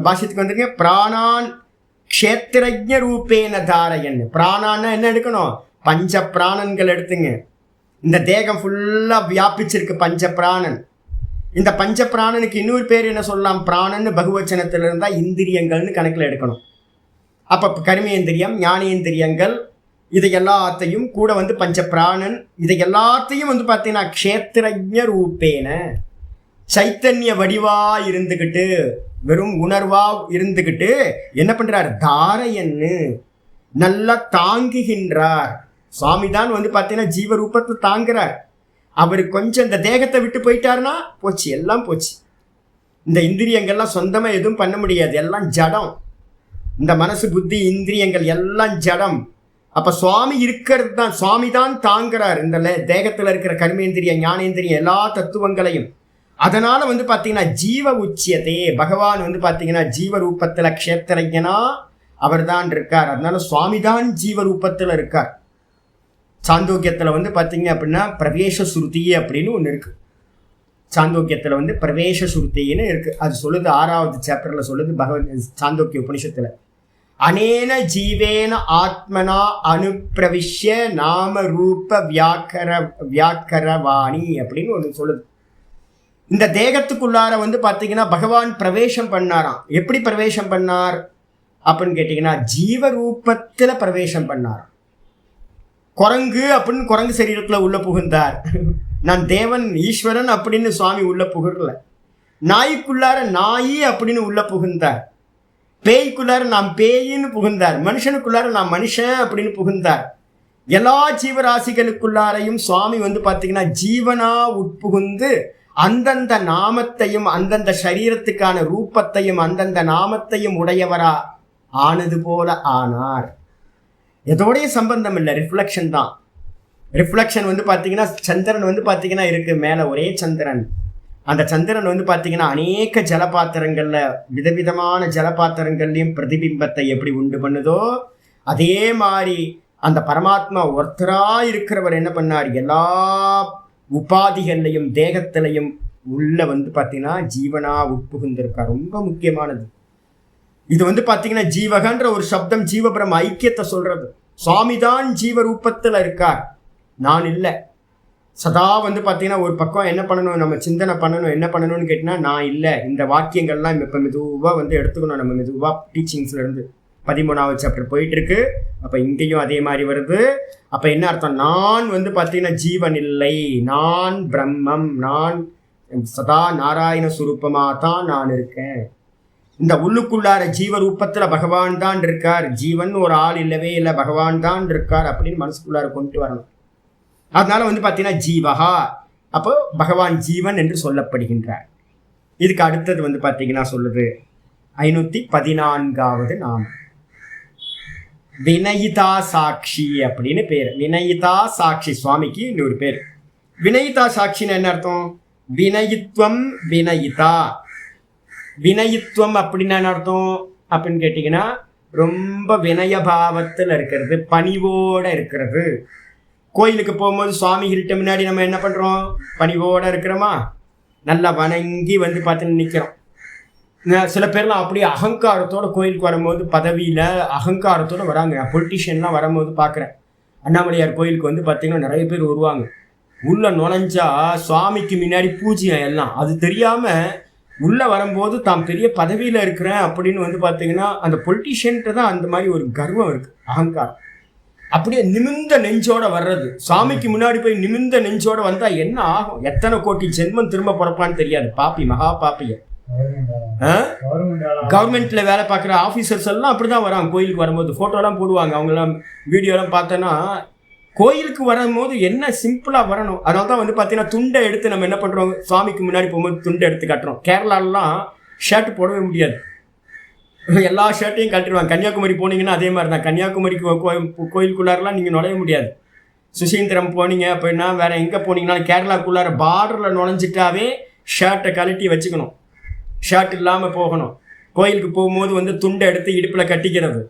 பாஷ்யத்துக்கு வந்துருங்க, பிராணான் க்ஷேத்திரஜ்ஞ ரூபேன தாரயன். பிராணான்னா என்ன எடுக்கணும், பஞ்ச பிராணன்கள் எடுத்துங்க. இந்த தேகம் ஃபுல்லாக வியாபிச்சிருக்கு பஞ்ச பிராணன். இந்த பஞ்ச பிராணனுக்கு இன்னொரு பேர் என்ன சொல்லலாம், பிராணன்னு பகுவச்சனத்தில் இருந்தால் இந்திரியங்கள்னு கணக்கில் எடுக்கணும். அப்போ கர்மேந்திரியம், ஞானேந்திரியங்கள், இதை எல்லாத்தையும் கூட பஞ்ச பிராணன், இதை எல்லாத்தையும் பார்த்தீங்கன்னா க்ஷேத்திரஜ்ஞ ரூபேன, சைத்தன்ய வடிவா இருந்துக்கிட்டு, வெறும் உணர்வா இருந்துக்கிட்டு என்ன பண்றார், தாரையன்னு நல்லா தாங்குகின்றார். சுவாமி தான் பார்த்தீங்கன்னா ஜீவரூபத்தை தாங்குறார். அவர் கொஞ்சம் இந்த தேகத்தை விட்டு போயிட்டாருன்னா போச்சு, எல்லாம் போச்சு. இந்த இந்திரியங்கள்லாம் சொந்தமா எதுவும் பண்ண முடியாது, எல்லாம் ஜடம். இந்த மனசு, புத்தி, இந்திரியங்கள் எல்லாம் ஜடம். அப்ப சுவாமி இருக்கிறது தான், சுவாமி தான் தாங்குறார் இந்த தேகத்துல இருக்கிற கர்மேந்திரிய, ஞானேந்திரியம், எல்லா தத்துவங்களையும். அதனால பார்த்தீங்கன்னா ஜீவ உச்சியதே, பகவான் பார்த்தீங்கன்னா ஜீவரூபத்துல க்ஷேத்திரஜனா அவர் தான் இருக்கார். அதனால சுவாமி தான் ஜீவரூபத்துல இருக்கார். சாந்தோக்கியத்துல பார்த்தீங்க அப்படின்னா பிரவேச சுருதி அப்படின்னு ஒன்று இருக்கு. சாந்தோக்கியத்துல பிரவேச சுருத்தின்னு இருக்கு. அது சொல்லுது 6வது சாப்டர்ல சொல்லுது பகவத் சாந்தோக்கிய உபனிஷத்துல, அனேன ஜீவேன ஆத்மனா அனுப்பிரவிஷ்ய நாம ரூப வியாக்கரவாணி அப்படின்னு ஒன்று சொல்லுது. இந்த தேகத்துக்குள்ளார பார்த்தீங்கன்னா பகவான் பிரவேசம் பண்ணாராம். எப்படி பிரவேசம் பண்ணார் அப்படின்னு கேட்டீங்கன்னா ஜீவரூபத்துல பிரவேசம் பண்ணாராம். குரங்கு அப்படின்னு குரங்கு சரீரத்துல உள்ள புகுந்தார். நான் தேவன் ஈஸ்வரன் அப்படின்னு சுவாமி உள்ள புகழல. நாய்க்குள்ளார நாயி அப்படின்னு உள்ள புகுந்தார். பேய்க்குள்ளார நாம் பேயின்னு புகுந்தார். மனுஷனுக்குள்ளார நாம் மனுஷன் அப்படின்னு புகுந்தார். எல்லா ஜீவராசிகளுக்குள்ளாரையும் சுவாமி பார்த்தீங்கன்னா ஜீவனா உட்புகுந்து அந்தந்த நாமத்தையும், அந்தந்த சரீரத்துக்கான ரூபத்தையும், அந்தந்த நாமத்தையும் உடையவரா ஆனது போல ஆனார். எதோடைய சம்பந்தம் இல்லை, ரிஃப்ளெக்ஷன் தான். ரிஃப்ளெக்ஷன் வந்து பார்த்தீங்கன்னா சந்திரன் வந்து பார்த்தீங்கன்னா இருக்குது மேலே ஒரே சந்திரன். அந்த சந்திரன் வந்து பார்த்தீங்கன்னா அநேக ஜலபாத்திரங்களில் விதவிதமான ஜலபாத்திரங்கள்லையும் பிரதிபிம்பத்தை எப்படி உண்டு பண்ணுதோ அதே மாதிரி அந்த பரமாத்மா ஒருத்தராக இருக்கிறவர் என்ன பண்ணார், எல்லா உபாதிகள்லையும் தேகத்திலையும் உள்ள வந்து பார்த்தீங்கன்னா ஜீவனா உட்புகுந்திருக்கார். ரொம்ப முக்கியமானது இது. வந்து பார்த்தீங்கன்னா ஜீவகன்ற ஒரு சப்தம் ஜீவபிரம ஐக்கியத்தை சொல்றது. சுவாமி தான் ஜீவ ரூபத்தில் இருக்கார், நான் இல்லை. சதா வந்து பார்த்தீங்கன்னா ஒரு பக்கம் என்ன பண்ணணும், நம்ம சிந்தனை பண்ணணும், என்ன பண்ணணும்னு கேட்டிங்கன்னா நான் இல்லை. இந்த வாக்கியங்கள்லாம் இப்போ மெதுவாக வந்து எடுத்துக்கணும். நம்ம மெதுவாக டீச்சிங்ஸ்லேருந்து 13வது சாப்டர் போயிட்டுருக்கு. அப்போ இங்கேயும் அதே மாதிரி வருது. அப்போ என்ன அர்த்தம், நான் வந்து பார்த்தீங்கன்னா ஜீவன் இல்லை, நான் பிரம்மம், நான் சதா நாராயண சுரூபமாக தான் நான் இருக்கேன். இந்த உள்ளுக்குள்ளார ஜீவ ரூபத்தில் பகவான் தான் இருக்கார், ஜீவன் ஒரு ஆள் இல்லவே இல்லை, பகவான் தான் இருக்கார் அப்படின்னு மனசுக்குள்ளார கொண்டு வரணும். அதனால வந்து பார்த்தீங்கன்னா ஜீவகா, அப்போ பகவான் ஜீவன் என்று சொல்லப்படுகின்றார். இதுக்கு அடுத்தது வந்து பார்த்தீங்கன்னா சொல்லுது 514வது நாமம் வினயிதா சாட்சி அப்படின்னு பேர். வினயிதா சாட்சி சுவாமிக்கு இன்னொரு பேர். வினயிதா சாட்சின்னு என்ன அர்த்தம், வினயித்வம் வினயிதா. வினயித்வம் அப்படின்னு என்ன அர்த்தம் அப்படின்னு கேட்டிங்கன்னா ரொம்ப வினயபாவத்தில் இருக்கிறது, பணிவோடு இருக்கிறது. கோயிலுக்கு போகும்போது சுவாமிகிட்ட முன்னாடி நம்ம என்ன பண்ணுறோம், பணிவோடு இருக்கிறோமா, நல்லா வணங்கி வந்து பார்த்துன்னு நிற்கிறோம். சில பேர்லாம் அப்படியே அகங்காரத்தோடு கோயிலுக்கு வரும்போது பதவியில் அகங்காரத்தோடு வராங்க. பொலிட்டிஷியன்லாம் வரும்போது பார்க்குறேன். அண்ணாமலையார் கோயிலுக்கு வந்து பார்த்திங்கன்னா நிறைய பேர் வருவாங்க. உள்ளே நுழைஞ்சா சுவாமிக்கு முன்னாடி பூஜ்யம் எல்லாம் அது தெரியாமல் உள்ளே வரும்போது தாம் பெரிய பதவியில் இருக்கிறேன் அப்படின்னு வந்து பார்த்திங்கன்னா அந்த பொலிட்டிஷியன்ட்டு தான் அந்த மாதிரி ஒரு கர்வம் இருக்குது, அகங்காரம். அப்படியே நிமிர்ந்த நெஞ்சோட வர்றது. சுவாமிக்கு முன்னாடி போய் நிமிர்ந்த நெஞ்சோட வந்தா என்ன ஆகும், எத்தனை கோடி ஜென்மம் திரும்ப பிறப்பான்னு தெரியாது. பாப்பி, மகா பாப்பிய. கவர்மெண்ட்ல வேலை பார்க்குற ஆஃபீஸர்ஸ் எல்லாம் அப்படிதான் வராங்க. கோயிலுக்கு வரும்போது ஃபோட்டோலாம் போடுவாங்க. அவங்கெல்லாம் வீடியோலாம் பார்த்தோன்னா கோயிலுக்கு வரும்போது என்ன சிம்பிளாக வரணும். அதனால தான் வந்து பார்த்தீங்கன்னா துண்டை எடுத்து நம்ம என்ன பண்ணுறோம், சுவாமிக்கு முன்னாடி போகும்போது துண்டை எடுத்து கட்டுறோம். கேரளாலலாம் ஷர்ட் போடவே முடியாது, எல்லா ஷர்ட்டையும் கட்டிடுவாங்க. கன்னியாகுமரி போனீங்கன்னா அதே மாதிரி தான். கன்னியாகுமரிக்கு கோயிலுக்குள்ளாரெலாம் நீங்கள் நுழைய முடியாது. சுசீந்திரம் போனீங்க அப்படின்னா வேறு எங்கே போனீங்கன்னா கேரளாக்குள்ளார பார்டரில் நுழைஞ்சிட்டாவே ஷர்ட்டை கழட்டி வச்சுக்கணும், ஷர்ட் இல்லாமல் போகணும். கோயிலுக்கு போகும்போது வந்து துண்டை எடுத்து இடுப்பில் கட்டிக்கிறது.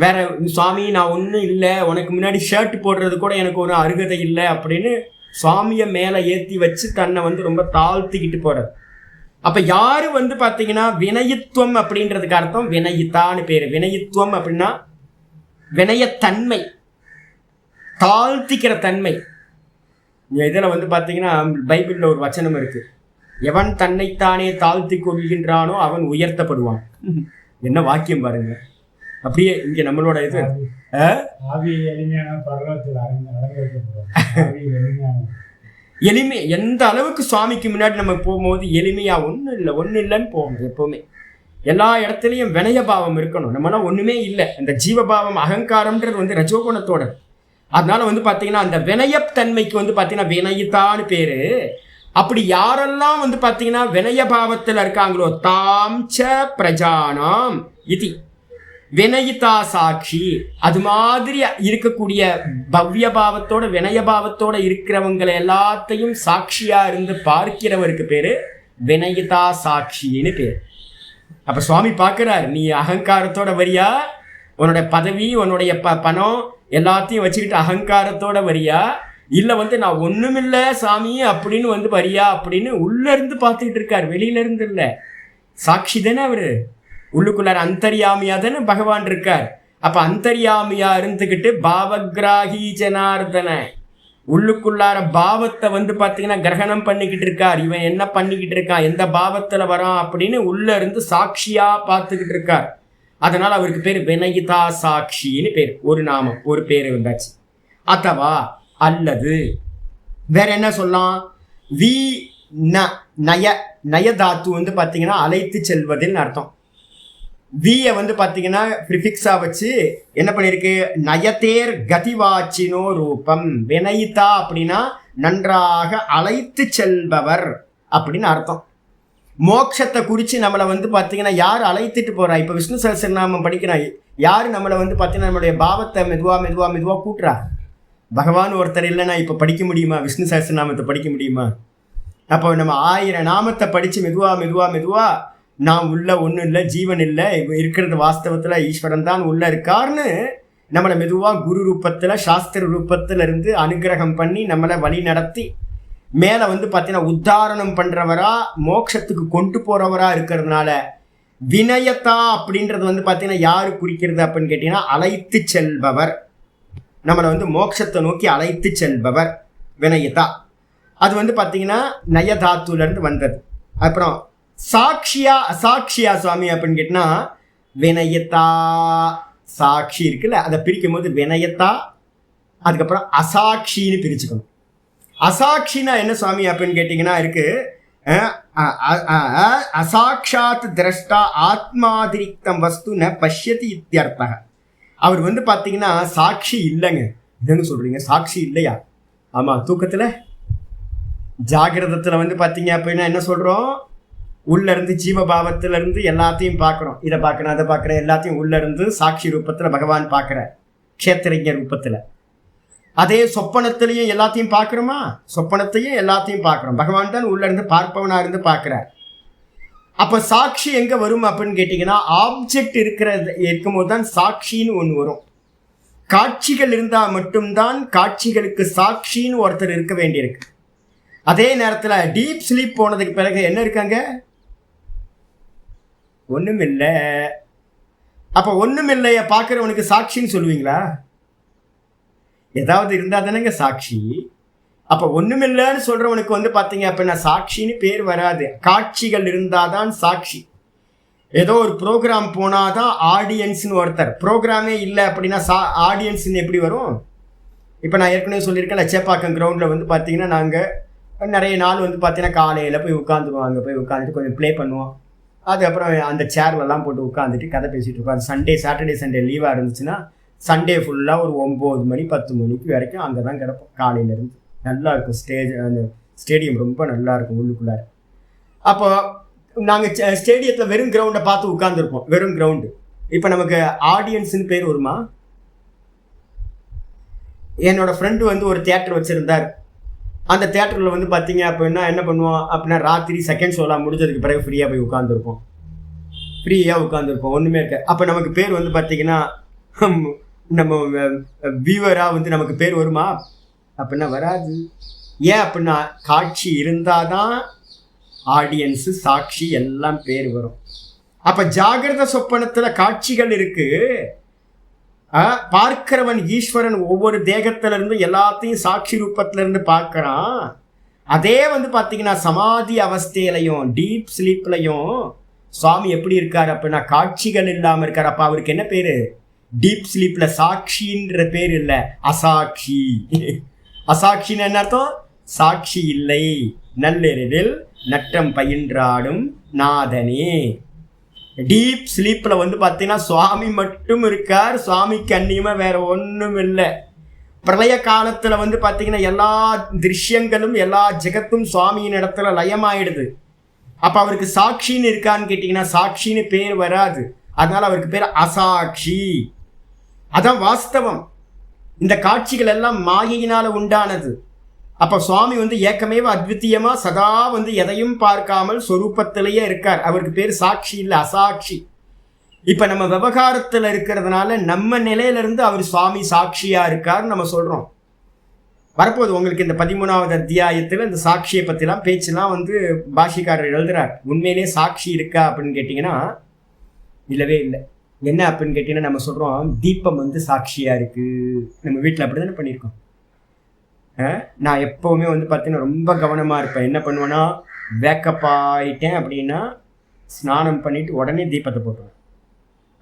வேறு சுவாமி நான் ஒன்றும் இல்லை, உனக்கு முன்னாடி ஷர்ட் போடுறது கூட எனக்கு ஒரு அருகதை இல்லை அப்படின்னு சுவாமியை மேலே ஏற்றி வச்சு தன்னை வந்து ரொம்ப தாழ்த்திக்கிட்டு போகிறது. அப்போ யார் வந்து பார்த்தீங்கன்னா வினயித்துவம் அப்படின்றதுக்கு அர்த்தம் வினயித்தான்னு பேர். வினயித்துவம் அப்படின்னா வினயத்தன்மை, தாழ்த்திக்கிற தன்மை. இதில் வந்து பார்த்தீங்கன்னா பைபிளில் ஒரு வச்சனம் இருக்குது, எவன் தன்னைத்தானே தாழ்த்தி கொள்கின்றானோ அவன் உயர்த்தப்படுவான். என்ன வாக்கியம் பாருங்க. அப்படியே இங்கே நம்மளோட இது எளிமை. எந்த அளவுக்கு சுவாமிக்கு முன்னாடி நம்ம போகும்போது எளிமையாக ஒன்றும் இல்லைன்னு போகும். எப்போவுமே எல்லா இடத்துலையும் வினயபாவம் இருக்கணும். நம்மளாம் ஒன்றுமே இல்லை. இந்த ஜீவபாவம் அகங்காரம்ன்றது வந்து ரஜோகுணத்தோட. அதனால வந்து பார்த்தீங்கன்னா அந்த வினயத்தன்மைக்கு வந்து பார்த்தீங்கன்னா வினயித்தான்னு பேர். அப்படி யாரெல்லாம் வந்து பார்த்தீங்கன்னா வினயபாவத்தில் இருக்காங்களோ தாம் ச பிரஜானாம் இது வினயிதா சாட்சி, அது மாதிரி இருக்கக்கூடிய பவ்யபாவத்தோட வினயபாவத்தோட இருக்கிறவங்களை எல்லாத்தையும் சாட்சியா இருந்து பார்க்கிறவருக்கு பேரு வினயிதா சாட்சின்னு பேர். அப்ப சுவாமி பார்க்கிறார், நீ அகங்காரத்தோட வரியா, உன்னோட பதவி உன்னுடைய பணம் எல்லாத்தையும் வச்சுக்கிட்டு அகங்காரத்தோட வரியா, இல்லை வந்து நான் ஒண்ணுமில்லை சாமி அப்படின்னு வந்து வரியா அப்படின்னு உள்ள இருந்து பார்த்துக்கிட்டு இருக்கார், வெளியில இருந்து இல்லை. சாட்சி தானே அவரு, உள்ளுக்குள்ளார அந்தர்யாமியா தானே பகவான் இருக்கார். அப்ப அந்தர்யாமியா இருந்துக்கிட்டு பாவகிராகி ஜனார்தன உள்ளுக்குள்ளார பாவத்தை வந்து பார்த்தீங்கன்னா கிரகணம் பண்ணிக்கிட்டு இருக்கார். இவன் என்ன பண்ணிக்கிட்டு இருக்கான், எந்த பாவத்துல வரான் அப்படின்னு உள்ள இருந்து சாட்சியா பார்த்துக்கிட்டு இருக்கார். அதனால அவருக்கு பேர் வினயிதா சாட்சின்னு பேர். ஒரு நாமம், ஒரு பேர் வந்தாச்சு. அத்தவா அல்லது வேற என்ன சொல்லலாம், வி நய தாத்து வந்து பார்த்தீங்கன்னா அழைத்து செல்வதில் அர்த்தம். வியை வந்து பார்த்தீங்கன்னா ப்ரிஃபிக்ஸா வச்சு என்ன பண்ணியிருக்கு, நயத்தேர் கதிவாச்சினோ ரூபம். வினயிதா அப்படின்னா நன்றாக அழைத்து செல்பவர் அப்படின்னு அர்த்தம். மோட்சத்தை குறித்து நம்மளை வந்து பார்த்தீங்கன்னா யார் அழைத்துட்டு போகிறா. இப்போ விஷ்ணு சஹஸ்ரநாமம் படிக்கிறான், யார் நம்மளை வந்து பார்த்தீங்கன்னா நம்மளுடைய பாவத்தை மெதுவாக கூட்டுறா? பகவான் ஒருத்தர் இல்லைன்னா இப்போ படிக்க முடியுமா? விஷ்ணு சஹஸ்ரநாமத்தை படிக்க முடியுமா? அப்போ நம்ம 1000 நாமத்தை படித்து மெதுவாக நான் உள்ள ஒன்றும் இல்லை, ஜீவன் இல்லை, இருக்கிறது வாஸ்தவத்தில் ஈஸ்வரன் தான் உள்ளே இருக்கார்னு நம்மளை மெதுவாக குரு ரூபத்தில் சாஸ்திர ரூபத்தில் இருந்து அனுகிரகம் பண்ணி நம்மளை வழி நடத்தி மேலே வந்து பார்த்தீங்கன்னா உத்தாரணம் பண்ணுறவரா மோட்சத்துக்கு கொண்டு போகிறவரா இருக்கிறதுனால வினயத்தா அப்படின்றது வந்து பார்த்தீங்கன்னா யாரு குறிக்கிறது அப்படின்னு கேட்டிங்கன்னா அழைத்து செல்பவர், நம்மளை வந்து மோட்சத்தை நோக்கி அழைத்து செல்பவர் வினயத்தா. அது வந்து பார்த்தீங்கன்னா நயதாத்துலேருந்து வந்தது. அப்புறம் சாட்சியா அசாட்சியா சுவாமி அப்படின்னு கேட்டினா வினயத்தா சாட்சி இருக்குல்ல, அதை பிரிக்கும் போது வினயத்தா, அதுக்கப்புறம் அசாட்சின்னு பிரிச்சுக்கணும். அசாட்சினா என்ன சுவாமி அப்படின்னு கேட்டிங்கன்னா இருக்கு அசாட்சாத் திரஷ்டா ஆத்மாதிரிக்தம் வஸ்து ந பஷ்யதி இத்தியர்த்தக. அவர் வந்து பார்த்தீங்கன்னா சாட்சி இல்லைங்க. இதுன்னு சொல்கிறீங்க, சாட்சி இல்லையா? ஆமாம், தூக்கத்தில் ஜாகிரதத்தில் வந்து பார்த்தீங்க அப்படின்னா என்ன சொல்கிறோம், உள்ளேருந்து ஜீவபாவத்திலேருந்து எல்லாத்தையும் பார்க்குறோம், இதை பார்க்குறேன் அதை பார்க்குறேன், எல்லாத்தையும் உள்ளேருந்து சாட்சி ரூபத்தில் பகவான் பார்க்குற க்ஷேத்திரஜ ரூபத்தில். அதே சொப்பனத்திலையும் எல்லாத்தையும் பார்க்குறோமா? சொப்பனத்தையும் எல்லாத்தையும் பார்க்குறோம், பகவான் தான் உள்ளேருந்து பார்ப்பவனாக இருந்து பார்க்குறார். அப்போ சாட்சி எங்கே வரும் அப்படின்னு கேட்டிங்கன்னா ஆப்ஜெக்ட் இருக்கும்போது தான் சாட்சின்னு ஒன்று வரும். காட்சிகள் இருந்தால் மட்டும்தான் காட்சிகளுக்கு சாட்சின்னு ஒருத்தர் இருக்க வேண்டியிருக்கு. அதே நேரத்தில் டீப் ஸ்லீப் போனதுக்கு பிறகு என்ன இருக்காங்க? ஒன்றும் இல்லை. அப்போ ஒன்றும் இல்லைய பார்க்குறவனுக்கு சாட்சின்னு சொல்லுவீங்களா? ஏதாவது இருந்தால் தானேங்க சாட்சி. அப்போ ஒன்றும் இல்லைன்னு சொல்கிறவனுக்கு வந்து பார்த்தீங்க அப்படின்னா சாட்சின்னு பேர் வராது. காட்சிகள் இருந்தால் தான் சாட்சி. ஏதோ ஒரு ப்ரோக்ராம் போனால் தான் ஆடியன்ஸ்னு ஒருத்தர், ப்ரோக்ராமே இல்லை அப்படின்னா ஆடியன்ஸ்ன்னு எப்படி வரும்? இப்போ நான் ஏற்கனவே சொல்லியிருக்கேன், சேப்பாக்கம் கிரவுண்டில் வந்து பார்த்தீங்கன்னா நாங்கள் நிறைய நாள் வந்து பார்த்தீங்கன்னா காலையில் போய் உட்காந்துருவோம், அங்கே போய் உட்காந்துட்டு கொஞ்சம் ப்ளே பண்ணுவோம். அதுக்கப்புறம் அந்த சேர்லலாம் போட்டு உட்காந்துட்டு கதை பேசிகிட்டு இருக்கோம். அது சாட்டர்டே சண்டே லீவாக இருந்துச்சுன்னா சண்டே ஃபுல்லாக ஒரு 9 மணி 10 மணிக்கு வரைக்கும் அங்கே தான் கிடப்போம் காலையிலேருந்து. நல்லாயிருக்கும் அந்த ஸ்டேடியம் ரொம்ப நல்லாயிருக்கும் உள்ளுக்குள்ளார. அப்போ நாங்கள் ஸ்டேடியத்தில் வெறும் கிரவுண்டை பார்த்து உட்காந்துருப்போம், வெறும் கிரவுண்டு. இப்போ நமக்கு ஆடியன்ஸுன்னு பேர் வருமா? என்னோடய ஃப்ரெண்டு வந்து ஒரு தியேட்டர் வச்சுருந்தார். அந்த தியேட்டரில் வந்து பார்த்தீங்க அப்படின்னா என்ன பண்ணுவோம் அப்படின்னா ராத்திரி செகண்ட் ஷோலாம் முடிஞ்சதுக்கு பிறகு ஃப்ரீயாக போய் உட்காந்துருப்போம், ஒன்றுமே இருக்க. அப்போ நமக்கு பேர் வந்து பார்த்தீங்கன்னா நம்ம வியூவராக வந்து நமக்கு பேர் வருமா அப்படின்னா வராது. ஏன் அப்படின்னா காட்சி இருந்தால் தான் ஆடியன்ஸு சாட்சி எல்லாம் பேர் வரும். அப்போ ஜாகிரத சொப்பனத்தில் காட்சிகள் இருக்குது. பார்க்கிறவன் ஈஸ்வரன் ஒவ்வொரு தேகத்திலிருந்து எல்லாத்தையும் சாட்சி ரூபத்திலிருந்து பார்க்குறான். அதே வந்து பார்த்தீங்கன்னா சமாதி அவஸ்தையிலையும் டீப் ஸ்லீப்லையும் சுவாமி எப்படி இருக்கார் அப்படின்னா காட்சிகள் இல்லாமல் இருக்கார். அப்போ அவருக்கு என்ன பேர்? டீப் ஸ்லீப்பில் சாட்சின்ற பேர் இல்லை, அசாட்சி. அசாட்சின்னு என்ன அர்த்தம்? சாட்சி இல்லை, நல்லெருவில் நற்றம் பயின்றாடும் நாதனே. டீப் ஸ்லீப்பில் வந்து பார்த்தீங்கன்னா சுவாமி மட்டும் இருக்கார், சுவாமிக்கு அந்நியமாக வேற ஒன்றும் இல்லை. பிரளய காலத்தில் வந்து பார்த்தீங்கன்னா எல்லா திருஷ்யங்களும் எல்லா ஜெகத்தும் சுவாமியின் இடத்துல லயமாயிடுது. அப்போ அவருக்கு சாட்சின்னு இருக்கான்னு கேட்டிங்கன்னா சாட்சின்னு பேர் வராது. அதனால அவருக்கு பேர் அசாட்சி. அதான் வாஸ்தவம். இந்த காட்சிகள் எல்லாம் மாயையினால் உண்டானது. அப்போ சுவாமி வந்து ஏக்கமேவ அத்வித்தீயமாக சதா வந்து எதையும் பார்க்காமல் சொரூபத்திலேயே இருக்கார். அவருக்கு பேர் சாட்சி இல்லை, அசாட்சி. இப்போ நம்ம விவகாரத்தில் இருக்கிறதுனால நம்ம நிலையிலிருந்து அவர் சுவாமி சாட்சியாக இருக்கார்னு நம்ம சொல்கிறோம். வரப்போது உங்களுக்கு இந்த 13வது அத்தியாயத்தில் இந்த சாட்சியை பற்றிலாம் பேச்செல்லாம் வந்து பாஷிக்காரர் எழுதுறார். உண்மையிலே சாட்சி இருக்கா அப்படின்னு கேட்டிங்கன்னா இல்லவே இல்லை. என்ன அப்படின்னு கேட்டிங்கன்னா நம்ம சொல்கிறோம் தீபம் வந்து சாட்சியாக இருக்குது. நம்ம வீட்டில் அப்படி தானே பண்ணியிருக்கோம். நான் எப்போவுமே வந்து பார்த்தீங்கன்னா ரொம்ப கவனமாக இருப்பேன். என்ன பண்ணுவேன்னா வேக்கப் ஆகிட்டேன் அப்படின்னா ஸ்நானம் பண்ணிவிட்டு உடனே தீபத்தை போட்டுருவேன்.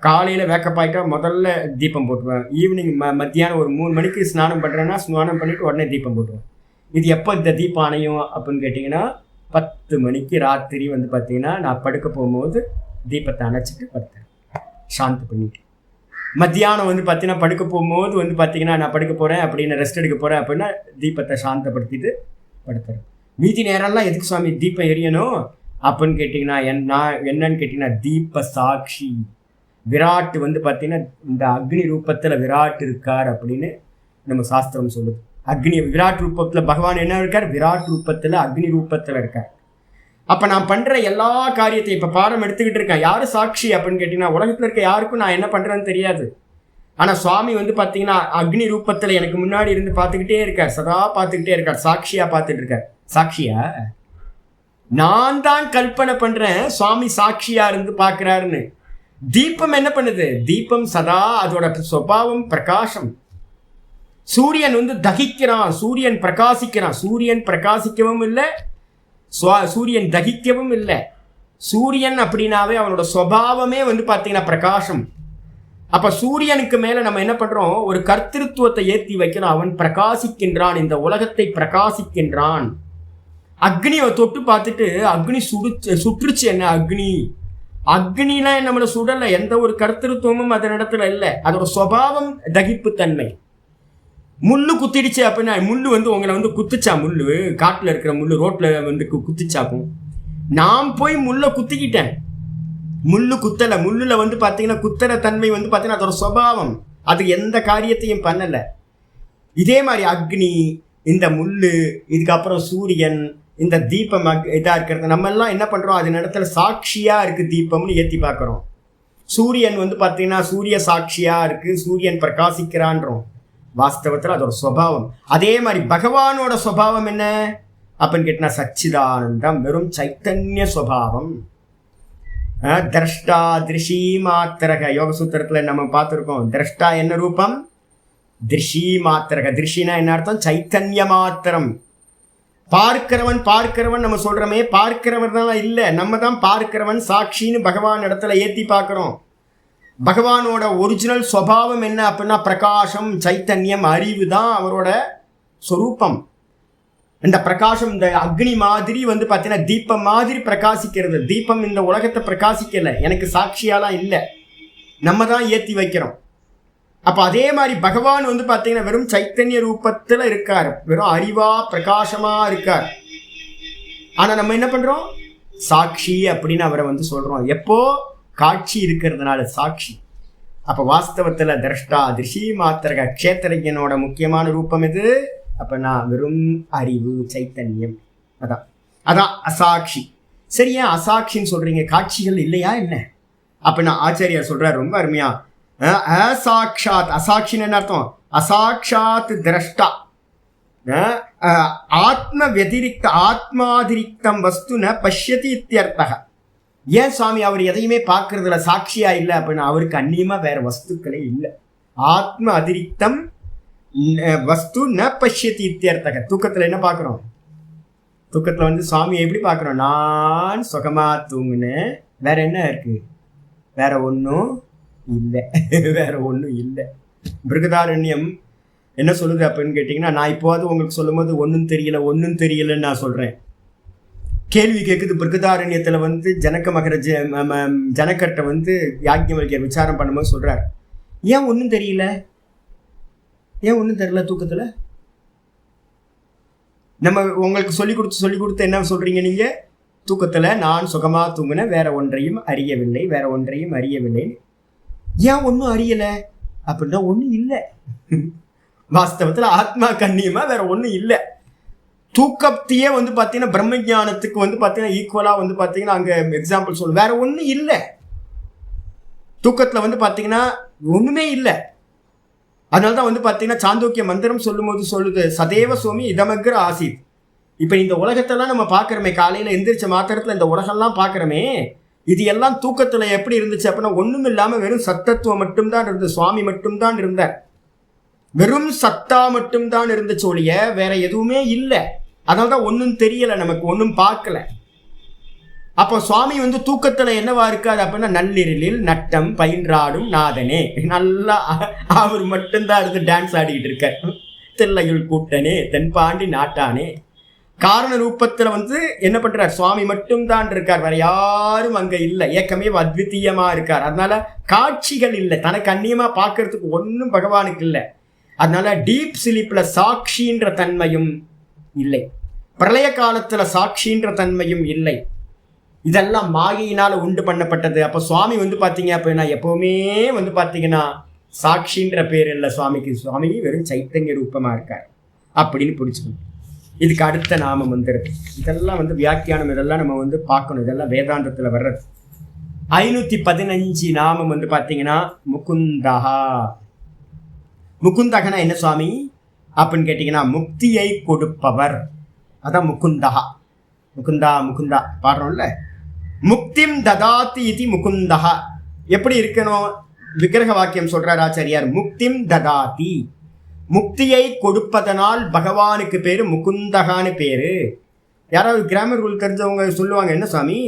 காலையில் வேக்கப் ஆகிட்டா முதல்ல தீபம் போட்டுருவேன். ஈவினிங் மத்தியானம் ஒரு 3 மணிக்கு ஸ்நானம் பண்ணுறேன்னா ஸ்நானம் பண்ணிவிட்டு உடனே தீபம் போட்டுருவேன். இது எப்போ இந்த தீபம் அணையும் அப்படின்னு கேட்டிங்கன்னா 10 மணிக்கு ராத்திரி வந்து பார்த்தீங்கன்னா நான் படுக்க போகும்போது தீபத்தை அணைச்சிட்டு படுத்துறேன், சாந்தி பண்ணிட்டு. மத்தியானம் வந்து பார்த்தீங்கன்னா படுக்க போகும்போது வந்து பார்த்தீங்கன்னா நான் படுக்க போகிறேன் அப்படின்னு ரெஸ்ட் எடுக்க போகிறேன் அப்படின்னா தீபத்தை சாந்தப்படுத்திட்டு படுத்துறேன். மீதி நேரம்லாம் எதுக்கு சுவாமி தீபம் எரியணும் அப்படின்னு கேட்டிங்கன்னா என்னன்னு கேட்டிங்கன்னா தீப சாட்சி. விராட் வந்து பார்த்தீங்கன்னா இந்த அக்னி ரூபத்தில் விராட் இருக்கார் அப்படின்னு நம்ம சாஸ்திரம் சொல்லுது. அக்னி விராட் ரூபத்தில் பகவான் என்ன இருக்கார்? விராட் ரூபத்தில் அக்னி ரூபத்தில் இருக்கார். அப்போ நான் பண்ணுற எல்லா காரியத்தையும் இப்போ பாடம் எடுத்துக்கிட்டு இருக்கேன். யார் சாட்சி அப்படின்னு கேட்டிங்கன்னா உலகத்தில் இருக்க யாருக்கும் நான் என்ன பண்ணுறேன்னு தெரியாது. ஆனால் சுவாமி வந்து பார்த்தீங்கன்னா அக்னி ரூபத்தில் எனக்கு முன்னாடி இருந்து பார்த்துக்கிட்டே இருக்கார், சதா பார்த்துக்கிட்டே இருக்கார், சாட்சியாக பார்த்துட்டு இருக்கார். சாட்சியா? நான் தான் கல்பனை பண்ணுறேன் சுவாமி சாட்சியாக இருந்து பார்க்குறாருன்னு. தீபம் என்ன பண்ணுது? தீபம் சதா அதோட சுபாவம் பிரகாசம். சூரியன் வந்து தகிக்கிறான், சூரியன் பிரகாசிக்கிறான். சூரியன் பிரகாசிக்கவும் இல்லை, சூரியன் தகிக்கவும் இல்லை. சூரியன் அப்படின்னாவே அவனோட சுபாவமே வந்து பார்த்தீங்கன்னா பிரகாசம். அப்ப சூரியனுக்கு மேல நம்ம என்ன பண்றோம்? ஒரு கர்த்திருவத்தை ஏற்றி வைக்கணும். அவன் பிரகாசிக்கின்றான், இந்த உலகத்தை பிரகாசிக்கின்றான். அக்னியை தொட்டு பார்த்துட்டு அக்னி சுற்றுச்சு. என்ன அக்னி? அக்னிலாம் நம்மளை சுடலை, எந்த ஒரு கர்த்திருவமும் அதனிடத்துல இல்லை. அதோட சுபாவம் தகிப்பு தன்மை. முள்ளு குத்திடுச்சு அப்படின்னா, முள்ளு வந்து உங்களை வந்து குத்துச்சா? முள்ளு காட்டில் இருக்கிற முள்ளு ரோட்ல வந்து குத்துச்சாக்கும். நான் போய் முள்ளை குத்திக்கிட்டேன், முள்ளு குத்தலை. முள்ளுல வந்து பார்த்தீங்கன்னா குத்துற தன்மை வந்து பார்த்தீங்கன்னா அதோட சுபாவம், அது எந்த காரியத்தையும் பண்ணலை. இதே மாதிரி அக்னி, இந்த முள்ளு, இதுக்கப்புறம் சூரியன், இந்த தீபம் இதாக இருக்கிறது நம்ம எல்லாம் என்ன பண்ணுறோம்? அது இடத்துல சாட்சியாக இருக்குது, தீபம்னு ஏற்றி பார்க்குறோம். சூரியன் வந்து பார்த்தீங்கன்னா சூரிய சாட்சியாக இருக்குது, சூரியன் பிரகாசிக்கிறான்றோம். வாஸ்தவத்தில் அதோட சுபாவம். அதே மாதிரி பகவானோட சுபாவம் என்ன அப்படின்னு கேட்டினா சச்சிதானந்தம், வெறும் சைத்தன்ய சுபாவம். திரஷ்டா திருஷி மாத்திரக யோக சூத்திரத்தில் நம்ம பார்த்துருக்கோம். திரஷ்டா என்ன ரூபம்? திருஷி மாத்திரக. திருஷினா என்ன அர்த்தம்? சைத்தன்ய மாத்திரம். பார்க்கிறவன் பார்க்கிறவன் நம்ம சொல்றோமே, பார்க்கிறவர் தான் இல்லை, நம்ம தான் பார்க்கிறவன் சாட்சின்னு பகவான் இடத்துல ஏற்றி பார்க்குறோம். பகவானோட ஒரிஜினல் சுபாவம் என்ன அப்படின்னா பிரகாசம், சைத்தன்யம், அறிவு தான் அவரோட சொரூபம். இந்த பிரகாசம் இந்த அக்னி மாதிரி வந்து பார்த்தீங்கன்னா தீபம் மாதிரி பிரகாசிக்கிறது. தீபம் இந்த உலகத்தை பிரகாசிக்கலை, எனக்கு சாட்சியாலாம் இல்லை, நம்ம தான் ஏற்றி வைக்கிறோம். அப்போ அதே மாதிரி பகவான் வந்து பார்த்தீங்கன்னா வெறும் சைத்தன்ய ரூபத்தில் இருக்கார், வெறும் அறிவா பிரகாசமாக இருக்கார். ஆனால் நம்ம என்ன பண்ணுறோம்? சாட்சி அப்படின்னு அவரை வந்து சொல்கிறோம். எப்போ? காட்சி இருக்கிறதுனால சாட்சி. அப்போ வாஸ்தவத்தில் திரஷ்டா திருஷி மாத்திரக க்ஷேத்திரஜனோட முக்கியமான ரூபம் இது. அப்போ நான் வெறும் அறிவு சைத்தன்யம், அதான் அசாட்சி. சரி, ஏன் அசாட்சின்னு சொல்கிறீங்க? காட்சிகள் இல்லையா என்ன? அப்போ நான் ஆச்சாரியார் சொல்கிறார் ரொம்ப அருமையா, அசாட்சாத். அசாட்சின்னு என்ன அர்த்தம்? அசாட்சாத் திரஷ்டா ஆத்ம வதிரிக்த ஆத்மாதிரிக்தம் வஸ்து ந பஷ்யதி இத்தியர்த்தக. ஏன் சுவாமி அவர் எதையுமே பார்க்கறதுல சாட்சியா இல்லை அப்படின்னா அவருக்கு அந்நியமா வேற வஸ்துக்களே இல்லை. ஆத்ம அதிரிக்தம் வஸ்து ந பஷ்யதி இத்தியர்த்தக. தூக்கத்தில் என்ன பார்க்குறோம்? தூக்கத்தில் வந்து சுவாமியை எப்படி பார்க்குறோம்? நான் சுகமா தூங்குனேன், வேற என்ன இருக்கு? வேற ஒன்றும் இல்லை, வேற ஒன்றும் இல்லை. பிருகதாரண்யம் என்ன சொல்லுது அப்படின்னு கேட்டிங்கன்னா, நான் இப்போது உங்களுக்கு சொல்லும் போது ஒன்றும் தெரியல ஒன்றும் தெரியலன்னு நான் சொல்கிறேன். கேள்வி கேட்குது பிருகதாரண்யத்தில் வந்து ஜனக மகரஜ ஜனக்கட்டை வந்து யாக்ஞவல்கியர் விசாரம் பண்ணும்போது சொல்கிறார், ஏன் ஒன்றும் தெரியல, ஏன் ஒன்றும் தெரியல தூக்கத்தில்? நம்ம உங்களுக்கு சொல்லி கொடுத்து என்ன சொல்கிறீங்க நீங்கள்? தூக்கத்தில் நான் சுகமாக தூங்கினேன், வேற ஒன்றையும் அறியவில்லை, வேற ஒன்றையும் அறியவில்லை. ஏன் ஒன்றும் அறியலை அப்படின்னா ஒன்றும் இல்லை. வாஸ்தவத்தில் ஆத்மா கண்ணியமாக வேற ஒன்றும் இல்லை. தூக்கத்தையே வந்து பார்த்தீங்கன்னா பிரம்மஞானத்துக்கு வந்து பார்த்தீங்கன்னா ஈக்குவலாக வந்து பார்த்தீங்கன்னா அங்கே எக்ஸாம்பிள் சொல்லு, வேற ஒன்றும் இல்லை. தூக்கத்தில் வந்து பார்த்தீங்கன்னா ஒன்றுமே இல்லை. அதனால தான் வந்து பார்த்தீங்கன்னா சாந்தோக்கிய மந்திரம் சொல்லுது, சதேவ சோமி இதமக்ர ஆசித். இப்போ இந்த உலகத்தெல்லாம் நம்ம பார்க்குறோமே, காலையில் எந்திரிச்ச மாத்திரத்தில் இந்த உலகம்லாம் பார்க்குறோமே, இது எல்லாம் தூக்கத்தில் எப்படி இருந்துச்சு அப்படின்னா ஒன்றும் இல்லாமல் வெறும் சத்தத்துவம் மட்டும்தான் இருந்தது. சுவாமி மட்டும்தான் இருந்தார், வெறும் சத்தா மட்டும்தான் இருந்துச்சு ஒழிய வேற எதுவுமே இல்லை. அதனால தான் ஒன்றும் தெரியலை, நமக்கு ஒன்றும் பார்க்கல. அப்போ சுவாமி வந்து தூக்கத்தில் என்னவா இருக்காது அப்படின்னா நள்ளிரலில் நட்டம் பயின்றாடும் நாதனே, நல்லா அவர் மட்டும்தான் இருந்து டான்ஸ் ஆடிக்கிட்டு இருக்கார். தில்லையுள் கூட்டனே தென்பாண்டி நாட்டானே. காரண ரூபத்தில் வந்து என்ன பண்ணுறார்? சுவாமி மட்டும்தான் இருக்கார், வேற யாரும் அங்கே இல்லை, ஏக்கமே அத்விதீயமாக இருக்கார். அதனால காட்சிகள் இல்லை, தனக்கு அந்நியமாக பார்க்கறதுக்கு ஒன்றும் பகவானுக்கு இல்லை. அதனால டீப் ஸ்லீப்பில் சாட்சின்ற தன்மையும் இல்லை, பிரளய காலத்தில் சாட்சின்ற தன்மையும் இல்லை. இதெல்லாம் மாயையினால் உண்டு பண்ணப்பட்டது. அப்போ சுவாமி வந்து பார்த்தீங்க அப்படின்னா எப்போவுமே வந்து பார்த்தீங்கன்னா சாட்சின்ற பேர் இல்லை சுவாமிக்கு. சுவாமி வெறும் சைத்தன்ய ரூபமாக இருக்கார் அப்படின்னு புரிச்சுக்கணும். இதுக்கு அடுத்த நாமம் வந்துடுது. இதெல்லாம் வந்து வியாக்கியானம், இதெல்லாம் நம்ம வந்து பார்க்கணும். இதெல்லாம் வேதாந்தத்தில் வர்றது. 515 நாமம் வந்து பார்த்தீங்கன்னா முகுந்தகா. முகுந்தகனா என்ன சுவாமி அப்படின்னு கேட்டிங்கன்னா முக்தியை கொடுப்பவர். அதான் முகுந்தகா. முகுந்தா முகுந்தா பாடுறோம்ல. முக்திம் ததாதி இது முகுந்தகா. எப்படி இருக்கணும்? விக்கிரக வாக்கியம் சொல்றார் ஆச்சாரியார். முக்திம் ததாதி, முக்தியை கொடுப்பதனால் பகவானுக்கு பேரு முகுந்தகான்னு பேரு. யாராவது கிராமர் ரூல் தெரிஞ்சவங்க சொல்லுவாங்க, என்ன சுவாமி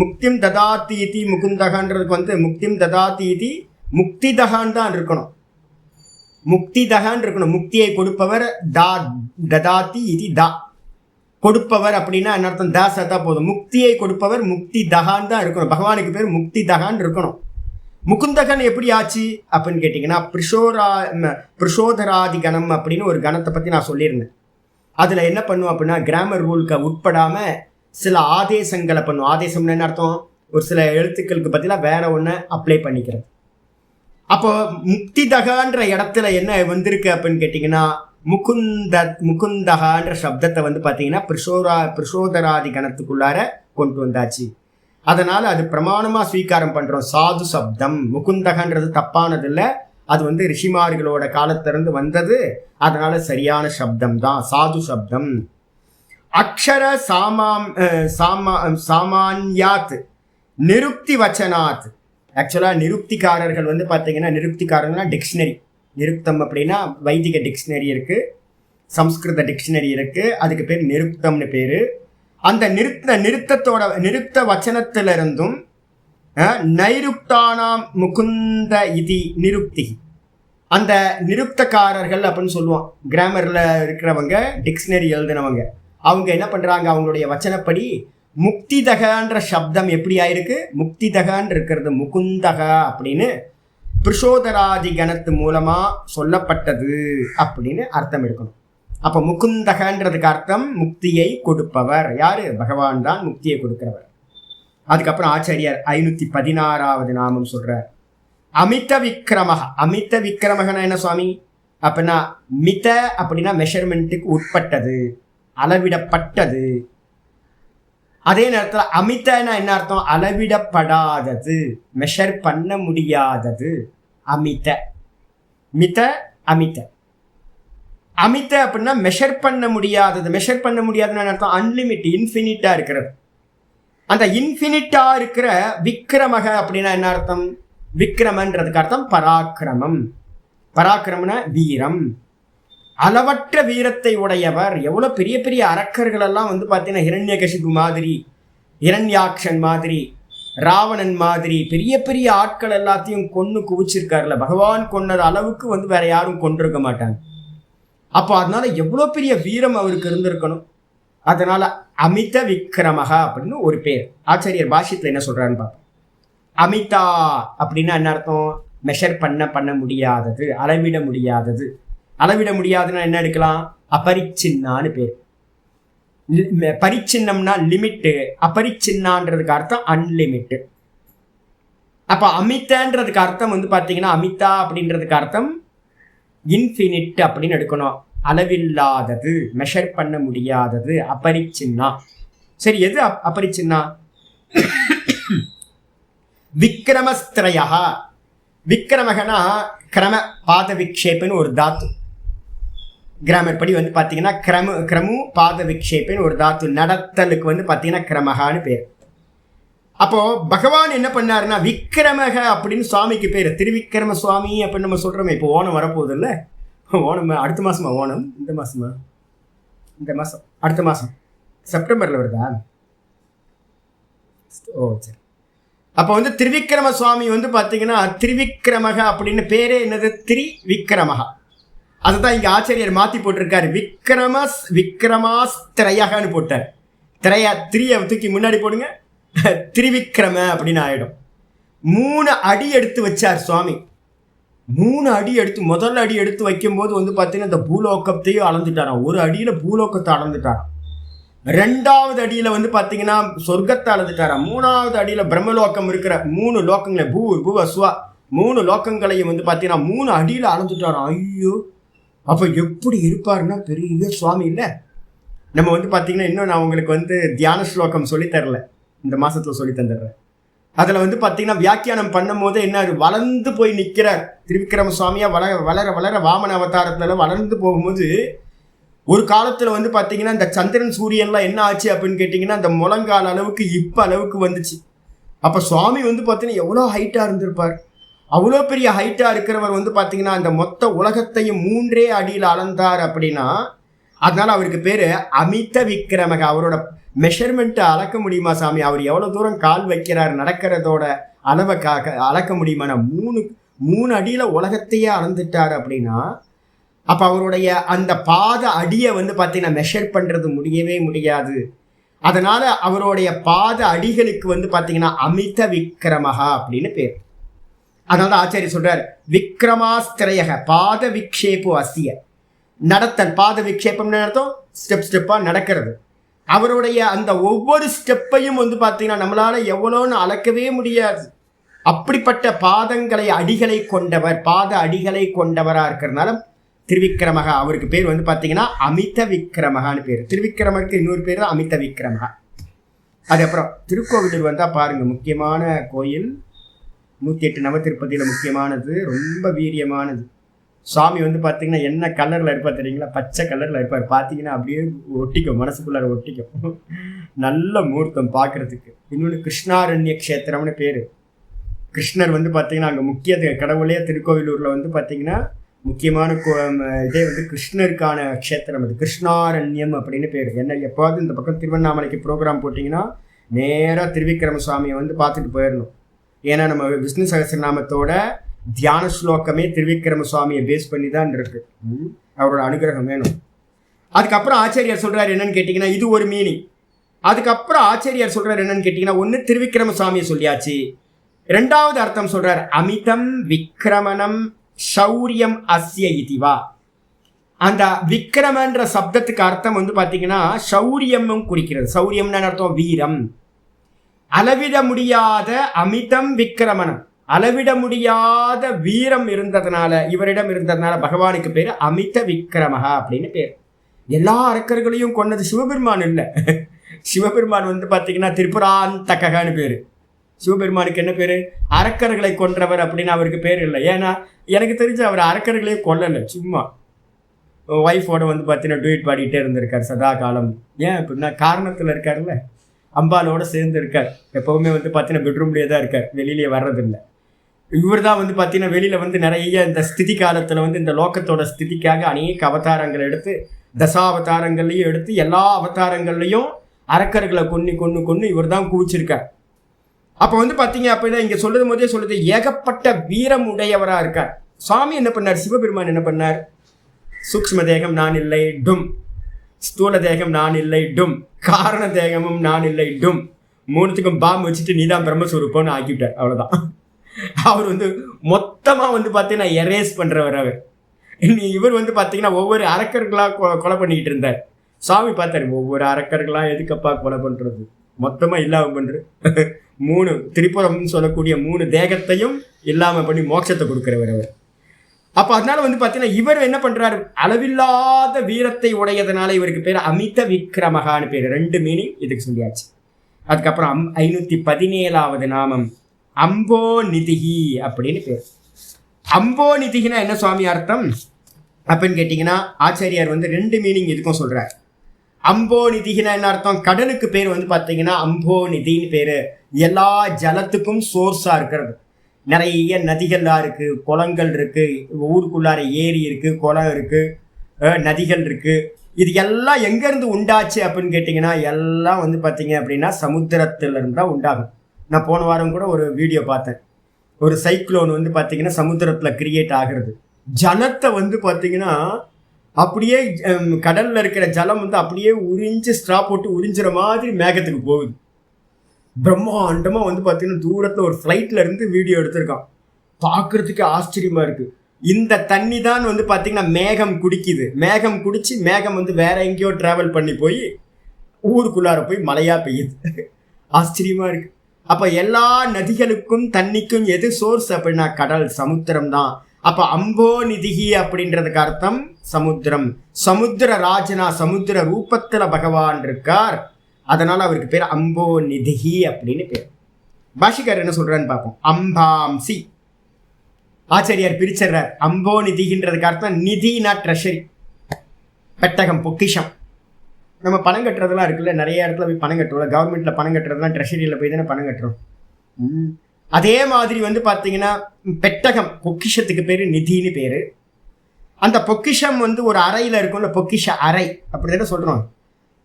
முக்திம் ததாதி இதி முகுந்தகான்றதுக்கு வந்து முக்திம் ததாதி இதி முக்திதகான் தான் இருக்கணும். முக்திதகான் இருக்கணும். முக்தியை கொடுப்பவர் தா ததாதி இதி தா. கொடுப்பவர் அப்படின்னா என்ன அர்த்தம்? தா சத்தா போதும். முக்தியை கொடுப்பவர் முக்தி தகான் தான் இருக்கணும். பகவானுக்கு பேர் முக்தி தகான் இருக்கணும். முகுந்தகன் எப்படி ஆச்சு அப்படின்னு கேட்டிங்கன்னா பிரசோதராதி கணம் அப்படின்னு ஒரு கணத்தை பற்றி நான் சொல்லியிருந்தேன். அதில் என்ன பண்ணுவோம் அப்படின்னா கிராமர் ரூலுக்கு உட்படாமல் சில ஆதேசங்களை பண்ணுவோம். ஆதேசம்னு என்ன அர்த்தம்? ஒரு சில எழுத்துக்களுக்கு பதிலாக வேற ஒன்று அப்ளை பண்ணிக்கிறது. அப்போ முக்திதகான்ற இடத்துல என்ன வந்திருக்கு அப்படின்னு கேட்டிங்கன்னா முகுந்தகான்ற சப்தத்தை வந்து பார்த்தீங்கன்னா பிரசோதராதி கணத்துக்குள்ளார கொண்டு வந்தாச்சு. அதனால் அது பிரமாணமாக ஸ்வீகாரம் பண்ணுறோம். சாது சப்தம். முகுந்தகன்றது தப்பானது இல்லை, அது வந்து ரிஷிமார்களோட காலத்திலிருந்து வந்தது. அதனால சரியான சப்தம் தான் சாது சப்தம். அக்ஷர சாமான்யாத் நிருக்தி வச்சனாத். ஆக்சுவலாக நிருக்திக்காரர்கள் வந்து பார்த்தீங்கன்னா நிருக்திக்காரர்கள்னா டிக்ஷனரி. நிருக்தம் அப்படின்னா வைதிக டிக்ஷனரி இருக்குது, சம்ஸ்கிருத டிக்ஷனரி இருக்குது, அதுக்கு பேர் நிருக்தம்னு பேர். அந்த நிருக்த வச்சனத்திலிருந்தும் நைருக்தானாம் முகுந்த இதி நிருக்தி. அந்த நிருக்தக்காரர்கள் அப்படின்னு சொல்லுவோம். கிராமரில் இருக்கிறவங்க, டிக்ஷனரி எழுதினவங்க, அவங்க என்ன பண்ணுறாங்க, அவங்களுடைய வச்சனப்படி முக்திதகன்ற சப்தம் எப்படி ஆயிருக்கு? முக்திதகன்னு இருக்கிறது முகுந்தகா அப்படின்னு பிரசோதராதி கணத்து மூலமாக சொல்லப்பட்டது அப்படின்னு அர்த்தம் எடுக்கணும். அப்போ முகுந்தகன்றதுக்கு அர்த்தம் முக்தியை கொடுப்பவர். யாரு? பகவான் தான் முக்தியை கொடுக்கிறவர். அதுக்கப்புறம் ஆச்சாரியார் 516வது நாமம் சொல்றார். அமித விக்ரமக. அமித விக்ரமகனா என்ன சுவாமி அப்படின்னா மித அப்படின்னா மெஷர்மெண்ட்டுக்கு உட்பட்டது, அளவிடப்பட்டது. அதே நேரத்தில் அமிதனா என்ன அர்த்தம்? அளவிடப்படாதது, மெஷர் பண்ண முடியாதது. அமித மித அமித. அமித அப்படின்னா மெஷர் பண்ண முடியாதது. மெஷர் பண்ண முடியாதுன்னு அர்த்தம் அன்லிமிட், இன்ஃபினிட்டா இருக்கிறது. அந்த இன்ஃபினிட்டா இருக்கிற விக்ரமக அப்படின்னா என்ன அர்த்தம்? விக்ரமன்றதுக்கு அர்த்தம் பராக்கிரமம். பராக்கிரமம்னா வீரம், அளவற்ற வீரத்தை உடையவர். எவ்வளோ பெரிய பெரிய அரக்கர்கள் எல்லாம் வந்து பார்த்தீங்கன்னா ஹிரண்யகசிபு மாதிரி, இரண்யாக்ஷன் மாதிரி, ராவணன் மாதிரி பெரிய பெரிய ஆட்கள் எல்லாத்தையும் கொன்று குவிச்சிருக்காருல. பகவான் கொன்னது அளவுக்கு வந்து வேற யாரும் கொண்டிருக்க மாட்டாங்க. அப்போ அதனால எவ்வளோ பெரிய வீரம் அவருக்கு இருந்திருக்கணும். அதனால அமித விக்ரமகா அப்படின்னு ஒரு பேர். ஆச்சாரியர் பாஷ்யத்தில் என்ன சொல்றாருன்னு பார்ப்போம். அமிதா அப்படின்னா என்ன அர்த்தம்? மெஷர் பண்ண முடியாதது, அளவிட முடியாதது. அளவிட முடியாதுன்னா என்ன எடுக்கலாம்? அபரிச்சின்னான்னு பேர். பரிச்சின்னம்னா லிமிட்டு, அபரிச்சின்னான்றதுக்கு அர்த்தம் அன்லிமிட்டு. அப்போ அமிதன்றதுக்கு அர்த்தம் வந்து பார்த்தீங்கன்னா அமிதா அப்படின்றதுக்கு அர்த்தம் இன்ஃபினிட் அப்படின்னு எடுக்கணும். அளவில்லாதது, மெஷர் பண்ண முடியாதது, அபரிச்சின்னா. சரி, எது அபரிச்சின்னா? விக்ரமஸ்திரயா. விக்ரமகனா கிரம பாத விக்ஷேபன்னு ஒரு தாத்து. கிராமர் படி வந்து பார்த்தீங்கன்னா கிரமு பாத விக்ஷேபன்னு ஒரு தாத்து. நடத்தலுக்கு வந்து பார்த்தீங்கன்னா கிரமகான்னு பேர். அப்போ பகவான் என்ன பண்ணாருன்னா விக்ரமக அப்படின்னு சுவாமிக்கு பேர். திருவிக்ரம சுவாமி அப்படின்னு நம்ம சொல்றோமே. இப்போ ஓணம் வரப்போகுது இல்லை? ஓணம் அடுத்த மாசமா? ஓணம் இந்த மாசமா? இந்த மாசம், அடுத்த மாசம் செப்டம்பர்ல வருதா? ஓ சரி. அப்போ வந்து திருவிக்ரம சுவாமி வந்து பார்த்தீங்கன்னா திருவிக்ரமக அப்படின்னு பேரே என்னது? திரிவிக்ரமகா. அதுதான் இங்கே ஆச்சாரியர் மாற்றி போட்டிருக்காரு. விக்ரமாஸ்திரயகான்னு போட்டார். திரியை தூக்கி முன்னாடி போடுங்க, திரிவிக்ரம அப்படின்னு ஆயிடும். 3 அடி எடுத்து வச்சார் சுவாமி. 3 அடி எடுத்து, முதல் அடி எடுத்து வைக்கும்போது வந்து பார்த்தீங்கன்னா இந்த பூலோகத்தையும் அளந்துட்டாராம். ஒரு அடியில் பூலோகத்தை அளந்துட்டாராம். 2வது அடியில வந்து பாத்தீங்கன்னா சொர்க்கத்தை அளந்துட்டாராம். 3வது அடியில பிரம்மலோகம் இருக்கிற 3 லோகங்களை பூர் பூவ சுவா 3 லோகங்களையும் வந்து பாத்தீங்கன்னா 3 அடியில அளந்துட்டாராம். ஐயோ, அப்ப எப்படி இருப்பாருன்னா பெரிய சுவாமி இல்ல. நம்ம வந்து பாத்தீங்கன்னா இன்னும் நான் உங்களுக்கு வந்து தியான ஸ்லோகம் சொல்லி தரல, இந்த மாசத்துல சொல்லி தந்துடுறேன். அதுல வந்து பாத்தீங்கன்னா வியாக்கியானம் பண்ணும் போது என்ன, வளர்ந்து போய் நிக்கிறார் திருவிக்கிரம சுவாமியா. வளர வளர வளர வாமன அவதாரத்துல வளர்ந்து போகும்போது ஒரு காலத்துல வந்து பாத்தீங்கன்னா இந்த சந்திரன் சூரியன்லாம் என்ன ஆச்சு அப்படின்னு கேட்டீங்கன்னா அந்த முழங்கால் அளவுக்கு இப்ப அளவுக்கு வந்துச்சு. அப்ப சுவாமி வந்து பாத்தீங்கன்னா எவ்வளவு ஹைட்டா இருந்திருப்பார். அவ்வளோ பெரிய ஹைட்டா இருக்கிறவர் வந்து பாத்தீங்கன்னா அந்த மொத்த உலகத்தையும் 3 அடியில் அளந்தார் அப்படின்னா அதனால அவருக்கு பேரு அமித விக்கிரமக. அவரோட மெஷர்மெண்ட்டை அளக்க முடியுமா சாமி? அவர் எவ்வளவு தூரம் கால் வைக்கிறார், நடக்கிறதோட அளவை அளக்க முடியுமா? 3 அடியில உலகத்தையே அளந்துட்டார் அப்படின்னா அப்ப அவருடைய அந்த பாத அடியை வந்து பாத்தீங்கன்னா மெஷர் பண்றது முடியவே முடியாது. அதனால அவருடைய பாத அடிகளுக்கு வந்து பாத்தீங்கன்னா அமித விக்கிரமகா அப்படின்னு பேர். அதனால ஆச்சாரிய சொல்றார் விக்ரமாஸ்திரயக பாத விக்ஷேபோ அசிய. நடத்தல் பாத விக்ஷேபம்னு அர்த்தம் ஸ்டெப் ஸ்டெப்பா நடக்கிறது. அவருடைய அந்த ஒவ்வொரு ஸ்டெப்பையும் வந்து பாத்தீங்கன்னா நம்மளால எவ்வளோன்னு அளக்கவே முடியாது. அப்படிப்பட்ட பாதங்களை அடிகளை கொண்டவர், பாத அடிகளை கொண்டவரா இருக்கிறதுனால திருவிக்கிரமகா. அவருக்கு பேர் வந்து பாத்தீங்கன்னா அமித விக்கிரமகான்னு பேர். திருவிக்கிரமருக்கு இன்னொரு பேர் தான் அமித விக்கிரமகா. அதுக்கப்புறம் திருக்கோவிலூர் வந்தா பாருங்க, முக்கியமான கோயில், 108 நவதிருப்பதியில முக்கியமானது, ரொம்ப வீரியமானது. சுவாமி வந்து பாத்தீங்கன்னா என்ன கலர்ல இருப்பார் தெரியுங்களா? பச்சை கலர்ல இருப்பார். பாத்தீங்கன்னா அப்படியே ஒட்டிக்கும், மனசுக்குள்ளார ஒட்டிக்கும். நல்ல மூர்த்தம் பாக்குறதுக்கு. இன்னொன்று கிருஷ்ணாரண்ய கஷேத்திரம்னு பேரு. கிருஷ்ணர் வந்து பாத்தீங்கன்னா அங்க முக்கிய கடவுளே திருக்கோவிலூர்ல வந்து பாத்தீங்கன்னா முக்கியமான இதே வந்து கிருஷ்ணருக்கான க்ஷேத்திரம். அது கிருஷ்ணாரண்யம் அப்படின்னு பேர். என்ன எப்போது இந்த பக்கம் திருவண்ணாமலைக்கு ப்ரோக்ராம் போட்டிங்கன்னா நேராக திருவிக்கிரம சுவாமியை வந்து பார்த்துட்டு போயிடணும். ஏன்னா நம்ம விஷ்ணு சகஸ்ரநாமத்தோட தியான ஸ்லோகமே திருவிக்கிரம சுவாமியை பேஸ் பண்ணி தான் இருக்கு. அவரோட அனுகிரகம் வேணும். அதுக்கப்புறம் ஆச்சாரியார் சொல்றாரு என்னன்னு கேட்டிங்கன்னா இது ஒரு மீனிங். அதுக்கப்புறம் ஆச்சாரியார் சொல்றாரு என்னன்னு கேட்டிங்கன்னா ஒன்று திருவிக்கிரம சுவாமியை சொல்லியாச்சு. 2வது அர்த்தம் சொல்றார் அமிதம் விக்கிரமணம் சௌரியம் அஸ்ய இதுவா. அந்த விக்கிரமன்ற சப்தத்துக்கு அர்த்தம் வந்து பாத்தீங்கன்னா சௌரியமும் குறிக்கிறது. சௌரியம்னு அர்த்தம் வீரம். அளவிட முடியாத அமிதம் விக்கிரமணம், அளவிட முடியாத வீரம் இருந்ததுனால, இவரிடம் இருந்ததுனால பகவானுக்கு பேரு அமித விக்கிரமகா அப்படின்னு பேர். எல்லா அரக்கர்களையும் கொண்டது சிவபெருமான் இல்லை. சிவபெருமான் வந்து பாத்தீங்கன்னா திரிபுராந்தகன்னு பேரு. சிவபெருமானுக்கு என்ன பேரு? அரக்கர்களை கொன்றவர் அப்படின்னு அவருக்கு பேர் இல்லை. ஏன்னா எனக்கு தெரிஞ்சு அவர் அரக்கர்களையும் கொல்லலை, சும்மா ஒய்ஃபோட வந்து பார்த்தீங்கன்னா டூயிட் பாடிக்கிட்டே இருந்திருக்கார் சதா காலம். ஏன் அப்படின்னா காரணத்தில் இருக்காருல்ல, அம்பாலோட சேர்ந்து இருக்கார். எப்பவுமே வந்து பார்த்தீங்கன்னா பெட்ரூம்லேயே தான் இருக்கார், வெளியிலேயே வர்றதில்லை. இவர் தான் வந்து பார்த்தீங்கன்னா வெளியில் வந்து நிறைய இந்த ஸ்திதி காலத்தில் வந்து இந்த லோக்கத்தோட ஸ்திதிக்காக அநேக அவதாரங்கள் எடுத்து, தசாவதாரங்கள்லையும் எடுத்து எல்லா அவதாரங்கள்லையும் அரக்கர்களை கொன்னு இவர் தான் குவிச்சிருக்கார். அப்போ வந்து பார்த்தீங்க அப்படின்னா இங்கே சொல்லுது போதே சொல்லுது ஏகப்பட்ட வீரம் உடையவராக இருக்கார். சுவாமி என்ன பண்ணார்? சிவபெருமான் என்ன பண்ணார்? சூக்ஷ்ம தேகம் நான் இல்லை டும், ஸ்தூல தேகம் நான் இல்லை டும், காரண தேகமும் நான் இல்லை டும், 3த்துக்கும் பாம்பு வச்சுட்டு நீதான் பிரம்மஸ்வரூப்பம்னு ஆக்கிவிட்டார். அவ்வளோதான். அவர் வந்து மொத்தமாக வந்து பார்த்தீங்கன்னா எரேஸ் பண்ணுறவர் அவர். இவர் வந்து பார்த்தீங்கன்னா ஒவ்வொரு அரக்கர்களாக கொலை பண்ணிக்கிட்டு இருந்தார். சுவாமி பார்த்தாரு, ஒவ்வொரு அரக்கர்களாக எதுக்கப்பா கொலை பண்ணுறது, மொத்தமாக இல்லாமல் பண்ணுறது. 3 திரிபுரம்னு சொல்லக்கூடிய 3 தேகத்தையும் இல்லாமல் பண்ணி மோட்சத்தை கொடுக்குறவர் அவர். அப்போ அதனால வந்து பார்த்தீங்கன்னா இவர் என்ன பண்ணுறாரு? அளவில்லாத வீரத்தை உடையதுனால இவருக்கு பேர் அமித விக்கிரமகான்னு பேர். 2 மீனிங் இதுக்கு சொல்லியாச்சு. அதுக்கப்புறம் 517வது நாமம் அம்போ நிதிகி அப்படின்னு பேர். அம்போ நிதிகினா என்ன சுவாமி அர்த்தம் அப்படின்னு கேட்டிங்கன்னா ஆச்சாரியார் வந்து 2 மீனிங் இதுக்கும் சொல்கிறார். அம்போ நிதிகினா என்ன அர்த்தம்? கடலுக்கு பேர் வந்து பார்த்தீங்கன்னா அம்போ நிதின்னு பேர். எல்லா ஜலத்துக்கும் சோர்ஸாக இருக்கிறது. நிறைய நதிகள்லாம் இருக்குது, குளங்கள் இருக்குது, ஊருக்குள்ளார ஏரி இருக்குது, குளம் இருக்குது, நதிகள் இருக்குது. இது எல்லாம் எங்கேருந்து உண்டாச்சு அப்படின்னு கேட்டிங்கன்னா எல்லாம் வந்து பார்த்தீங்க அப்படின்னா சமுத்திரத்திலிருந்து தான் உண்டாகும். நான் போன வாரம் கூட ஒரு வீடியோ பார்த்தேன். ஒரு சைக்ளோன் வந்து பார்த்தீங்கன்னா சமுத்திரத்தில் கிரியேட் ஆகிறது. ஜலத்தை வந்து பார்த்தீங்கன்னா அப்படியே கடலில் இருக்கிற ஜலம் வந்து அப்படியே உறிஞ்சு ஸ்ட்ரா போட்டு உறிஞ்சுற மாதிரி மேகத்துக்கு போகுது. பிரம்மாண்டமாக வந்து பார்த்தீங்கன்னா தூரத்தில் ஒரு ஃப்ளைட்டில் இருந்து வீடியோ எடுத்திருக்கான். பார்க்குறதுக்கு ஆச்சரியமாக இருக்குது. இந்த தண்ணி தான் வந்து பார்த்தீங்கன்னா மேகம் குடிக்குது. மேகம் குடிச்சு மேகம் வந்து வேற எங்கேயோ ட்ராவல் பண்ணி போய் ஊருக்குள்ளார போய் மழையா பெய்யுது. ஆச்சரியமா இருக்கு. அப்ப எல்லா நதிகளுக்கும் தண்ணிக்கும் எது சோர்ஸ் அப்படின்னா கடல், சமுத்திரம் தான். அப்ப அம்போ நிதிகி அப்படின்றதுக்கு அர்த்தம் சமுத்திரம். சமுத்திர ராஜனா, சமுத்திர ரூபத்துல பகவான் இருக்கார். அதனால அவருக்கு பேர் அம்போ நிதிகி அப்படின்னு பேர். பாஷிகார் என்ன சொல்றான்னு பார்ப்போம். அம்பாம்சி ஆச்சாரியார் பிரிச்சர்றார். அம்போ நிதிகின்றதுக்கு அர்த்தம் நிதினா ட்ரெஷரி, பெட்டகம், பொக்கிஷம். நம்ம பணம் கட்டுறதுலாம் இருக்குல்ல, நிறைய இடத்துல போய் பணம் கட்டுறோம். கவர்மெண்ட்ல பணம் கட்டுறதுலாம் ட்ரெஷரியில் போய் தானே பணம் கட்டுறோம். அதே மாதிரி வந்து பார்த்தீங்கன்னா பெட்டகம், பொக்கிஷத்துக்கு பேர் நிதின்னு பேர். அந்த பொக்கிஷம் வந்து ஒரு அறையில் இருக்கும்ல, பொக்கிஷ அறை அப்படி தானே சொல்கிறோம்.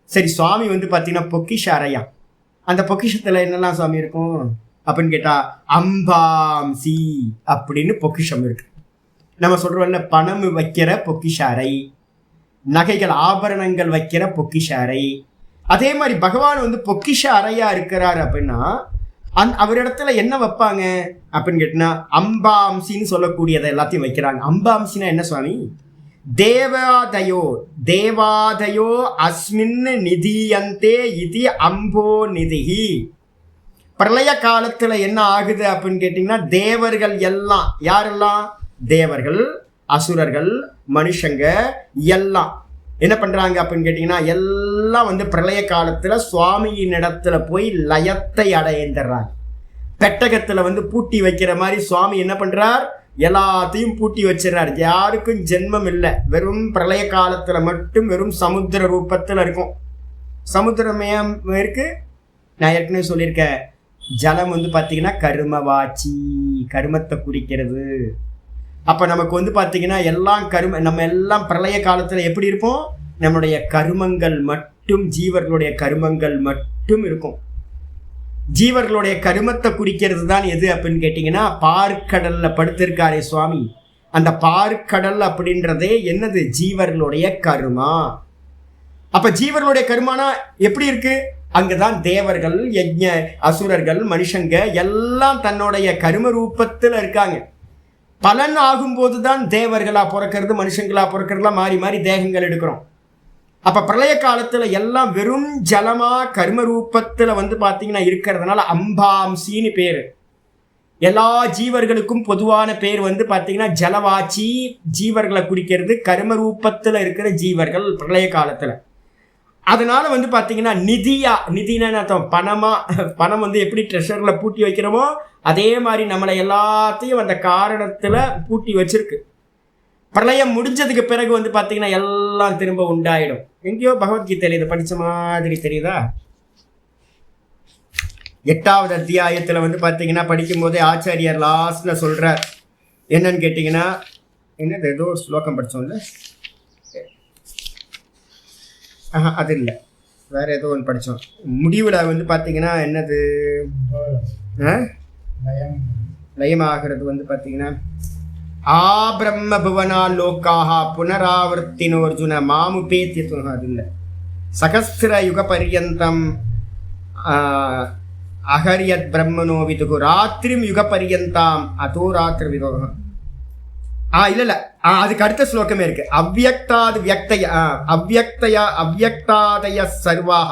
சரி, சுவாமி வந்து பார்த்தீங்கன்னா பொக்கிஷ அறையா. அந்த பொக்கிஷத்தில் என்னெல்லாம் சுவாமி இருக்கும் அப்படின்னு கேட்டால் அம்பாம்சி அப்படின்னு பொக்கிஷம் இருக்கு. நம்ம சொல்கிறோம்ல, பணம் வைக்கிற பொக்கிஷ அறை, நகைகள் ஆபரணங்கள் வைக்கிற பொக்கிஷ அறை. அதே மாதிரி பகவான் வந்து பொக்கிஷ அறையா இருக்கிறார் அப்படின்னா அவரிடத்துல என்ன வைப்பாங்க அப்படின்னு கேட்டினா அம்பாம்சின்னு சொல்லக்கூடியதை எல்லாத்தையும் வைக்கிறாங்க. அம்பாம்சினா என்ன சுவாமி? தேவாதயோ அஸ்மின் நிதியந்தே இது அம்போ நிதிஹி. பிரளய காலத்துல என்ன ஆகுது அப்படின்னு கேட்டீங்கன்னா தேவர்கள் எல்லாம், யாரெல்லாம்? தேவர்கள், அசுரர்கள், மனுஷங்க எல்லாம் என்ன பண்றாங்க அப்படின்னு கேட்டீங்கன்னா எல்லாம் வந்து பிரளய காலத்துல சுவாமியின் இடத்துல போய் லயத்தை அடைந்துடுறாங்க. பெட்டகத்துல வந்து பூட்டி வைக்கிற மாதிரி சுவாமி என்ன பண்றார்? எல்லாத்தையும் பூட்டி வச்சிடறார். யாருக்கும் ஜென்மம் இல்லை. வெறும் பிரளய காலத்துல மட்டும் வெறும் சமுத்திர ரூபத்துல இருக்கும். சமுத்திரமயம் இருக்கு. நான் ஏற்கனவே சொல்லியிருக்கேன், ஜலம் வந்து பார்த்தீங்கன்னா கருமவாச்சி, கருமத்தை குறிக்கிறது. அப்போ நமக்கு வந்து பார்த்தீங்கன்னா எல்லாம் நம்ம எல்லாம் பிரளய காலத்தில் எப்படி இருப்போம்? நம்மளுடைய கருமங்கள் மட்டும், ஜீவர்களுடைய கருமங்கள் மட்டும் இருக்கும். ஜீவர்களுடைய கருமத்தை குறிக்கிறது தான் எது அப்படின்னு கேட்டிங்கன்னா பார்க்கடல்ல படுத்திருக்காரே சுவாமி, அந்த பார்க்கடல் அப்படின்றதே என்னது? ஜீவர்களுடைய கருமா. அப்போ ஜீவர்களுடைய கருமானா எப்படி இருக்கு? அங்கதான் தேவர்கள், யஜ்ஞ அசுரர்கள், மனுஷங்க எல்லாம் தன்னுடைய கரும ரூபத்தில் இருக்காங்க. பலன் ஆகும்போது தான் தேவர்களா பிறக்கிறது, மனுஷங்களா பிறக்கிறதுலாம் மாறி மாறி தேகங்கள் எடுக்கிறோம். அப்ப பிரளய காலத்துல எல்லாம் வெறும் ஜலமா கர்ம ரூபத்துல வந்து பாத்தீங்கன்னா இருக்கிறதுனால அம்பாம்சின்னு பேரு. எல்லா ஜீவர்களுக்கும் பொதுவான பேர் வந்து பாத்தீங்கன்னா ஜலவாச்சி, ஜீவர்களை குறிக்கிறது, கர்ம ரூபத்துல இருக்கிற ஜீவர்கள் பிரளய காலத்துல. அதனால வந்து பாத்தீங்கன்னா நிதினா பணம் வந்து எப்படி ட்ரெஷர்ல பூட்டி வைக்கிறோமோ அதே மாதிரி நம்மளை எல்லாத்தையும் அந்த காரணத்துல பூட்டி வச்சிருக்கு. பிரளயம் முடிஞ்சதுக்கு பிறகு வந்து பாத்தீங்கன்னா எல்லாம் திரும்ப உண்டாயிடும். எங்கேயோ பகவத்கீதையில இதை படிச்ச மாதிரி தெரியுதா? 8வது அத்தியாயத்துல வந்து பாத்தீங்கன்னா படிக்கும் போதே ஆச்சாரியார் லாஸ்ட்ல சொல்றார் என்னன்னு கேட்டீங்கன்னா, என்னது ஏதோ ஒரு ஸ்லோகம் படிச்சோம்ல, அது இல்லை, வேற ஏதோ ஒன்று படித்தோம். முடிவில் வந்து பார்த்தீங்கன்னா என்னது லயமாகிறது வந்து பார்த்தீங்கன்னா பிரம்ம புவனா லோக்காக புனராவர்த்தினோர்ஜுன மாமுபேத்தியம். அது இல்லை, சகஸ்திர யுக பரியந்தம் அகரியத் பிரம்மனோ விதுகு ராத்திரிம் யுக பரியந்தாம் அதோ ராத்திரி விதோகம். இல்ல அதுக்கு அடுத்த ஸ்லோகமே இருக்கு. அவ்யக்தாது வியக்தய அவ்யக்தாதய சர்வாக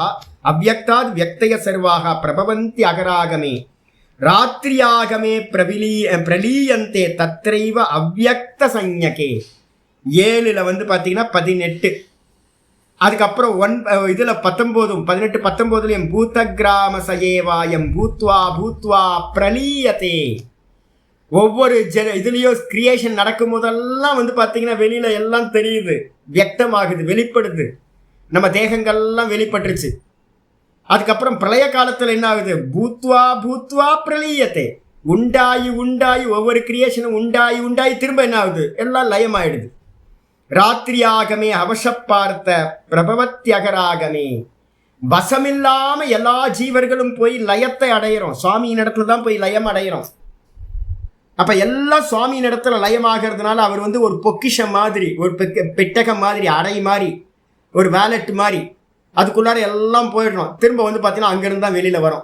அவ்யக்தாது வியக்தய சர்வாக பிரபவந்தி அகராகமே ராத்திரியாகமே பிரலீயந்தே தத்ரைவ அவ்யக்த சஞ்ஞகே. 7ல் வந்து பார்த்தீங்கன்னா 18, அதுக்கப்புறம் இதில் 19, 18, 19 பூத்த கிராம சயேவாயம் பூத்வா பூத்வா பிரலீயத்தே. ஒவ்வொரு இதுலேயும் கிரியேஷன் நடக்கும் போதெல்லாம் வந்து பார்த்தீங்கன்னா வெளியில எல்லாம் தெரியுது, வியக்தமாகுது, வெளிப்படுது. நம்ம தேகங்கள்லாம் வெளிப்பட்டுருச்சு. அதுக்கப்புறம் பிரளய காலத்தில் என்ன ஆகுது? பூத்வா பூத்வா பிரளீயத்தை, உண்டாயி ஒவ்வொரு கிரியேஷனும் உண்டாயி திரும்ப என்ன ஆகுது? எல்லாம் லயமாயிடுது. ராத்திரியாகமே அவசப்பார்த்த பிரபவத்தியகராகமே, வசமில்லாம எல்லா ஜீவர்களும் போய் லயத்தை அடையிறோம். சுவாமியின் இடத்துல தான் போய் லயம் அடையிறோம். அப்ப எல்லாம் சுவாமியின் இடத்துல லயமாகிறதுனால அவர் வந்து ஒரு பொக்கிஷம் மாதிரி, ஒரு பெட்டகம் மாதிரி, அறை மாதிரி, ஒரு வேலட் மாதிரி, அதுக்குள்ளார எல்லாம் போயிடணும். திரும்ப வந்து பார்த்தீங்கன்னா அங்கிருந்து தான் வெளியில வரும்.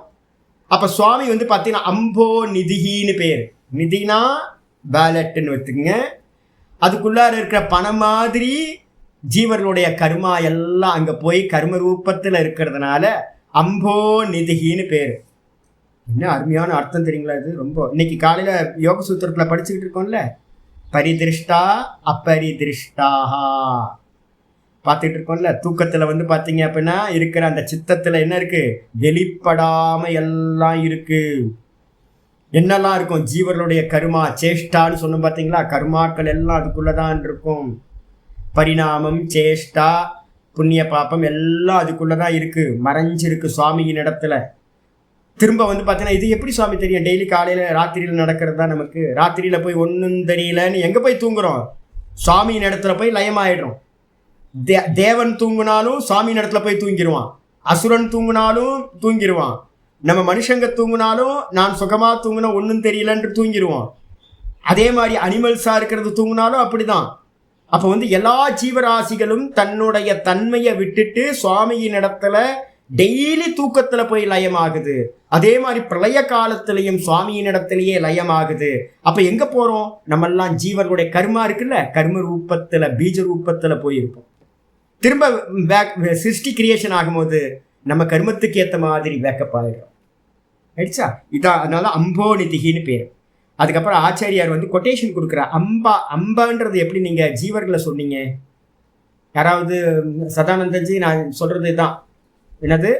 அப்ப சுவாமி வந்து பார்த்தீங்கன்னா அம்போ நிதிகின்னு பேர். நிதினா வேலட்டுன்னு வச்சுக்கோங்க. அதுக்குள்ளார இருக்கிற பணம் மாதிரி ஜீவர்களுடைய கர்மா எல்லாம் அங்க போய் கர்ம ரூபத்துல இருக்கிறதுனால அம்போ நிதிகின்னு பேரு. என்ன அருமையான அர்த்தம் தெரியுங்களா? இது ரொம்ப இன்னைக்கு காலையில யோக சூத்திரத்துல படிச்சுக்கிட்டு இருக்கோம்ல, பரிதிருஷ்டா அப்பரிதிருஷ்டாஹா பார்த்துட்டு இருக்கோம்ல. தூக்கத்துல வந்து பாத்தீங்க அப்படின்னா இருக்கிற அந்த சித்தத்துல என்ன இருக்கு? வெளிப்படாம எல்லாம் இருக்கு. என்னெல்லாம் இருக்கும்? ஜீவர்களுடைய கர்மா சேஷ்டான்னு சொன்னோம் பார்த்தீங்களா, கர்மாக்கள் எல்லாம் அதுக்குள்ளதான் இருக்கும். பரிணாமம், சேஷ்டா, புண்ணிய பாப்பம் எல்லாம் அதுக்குள்ளதான் இருக்கு, மறைஞ்சிருக்கு சுவாமியின் இடத்துல. திரும்ப வந்து பார்த்தீங்கன்னா இது எப்படி சுவாமி தெரியும்? டெய்லி காலையில ராத்திரியில் நடக்கிறது தான் நமக்கு. ராத்திரியில போய் ஒன்றும் தெரியலன்னு எங்க போய் தூங்குறோம்? சுவாமியின் இடத்துல போய் லயமாயிடுறோம். தேவன் தூங்குனாலும் சுவாமியின் இடத்துல போய் தூங்கிடுவான், அசுரன் தூங்குனாலும் தூங்கிடுவான், நம்ம மனுஷங்க தூங்கினாலும் நான் சுகமா தூங்கினா ஒன்றும் தெரியலன்று தூங்கிடுவோம். அதே மாதிரி அனிமல்ஸா இருக்கிறது தூங்கினாலும் அப்படிதான். அப்போ வந்து எல்லா ஜீவராசிகளும் தன்னுடைய தன்மையை விட்டுட்டு சுவாமியின் இடத்துல டெய்லி தூக்கத்துல போய் லயமாகுது. அதே மாதிரி பிரளய காலத்திலையும் சுவாமியின் இடத்திலேயே லயமாகுது. அப்ப எங்க போறோம்? நம்ம எல்லாம் ஜீவர்களுடைய கர்மா இருக்குல்ல, கர்ம ரூபத்துல பீஜ ரூபத்துல போயிருப்போம். திரும்ப சிருஷ்டி கிரியேஷன் ஆகும்போது நம்ம கர்மத்துக்கு ஏற்ற மாதிரி பேக்கப் ஆகிடும். ஆயிடுச்சா? இதான் அதனால அம்போ நிதிகின்னு பேர். அதுக்கப்புறம் ஆச்சாரியார் வந்து கொட்டேஷன் கொடுக்குறார். அம்பான்றது எப்படி நீங்க ஜீவர்களை சொன்னீங்க? யாராவது சதானந்தஜி நான் சொல்றது தான் என்னது,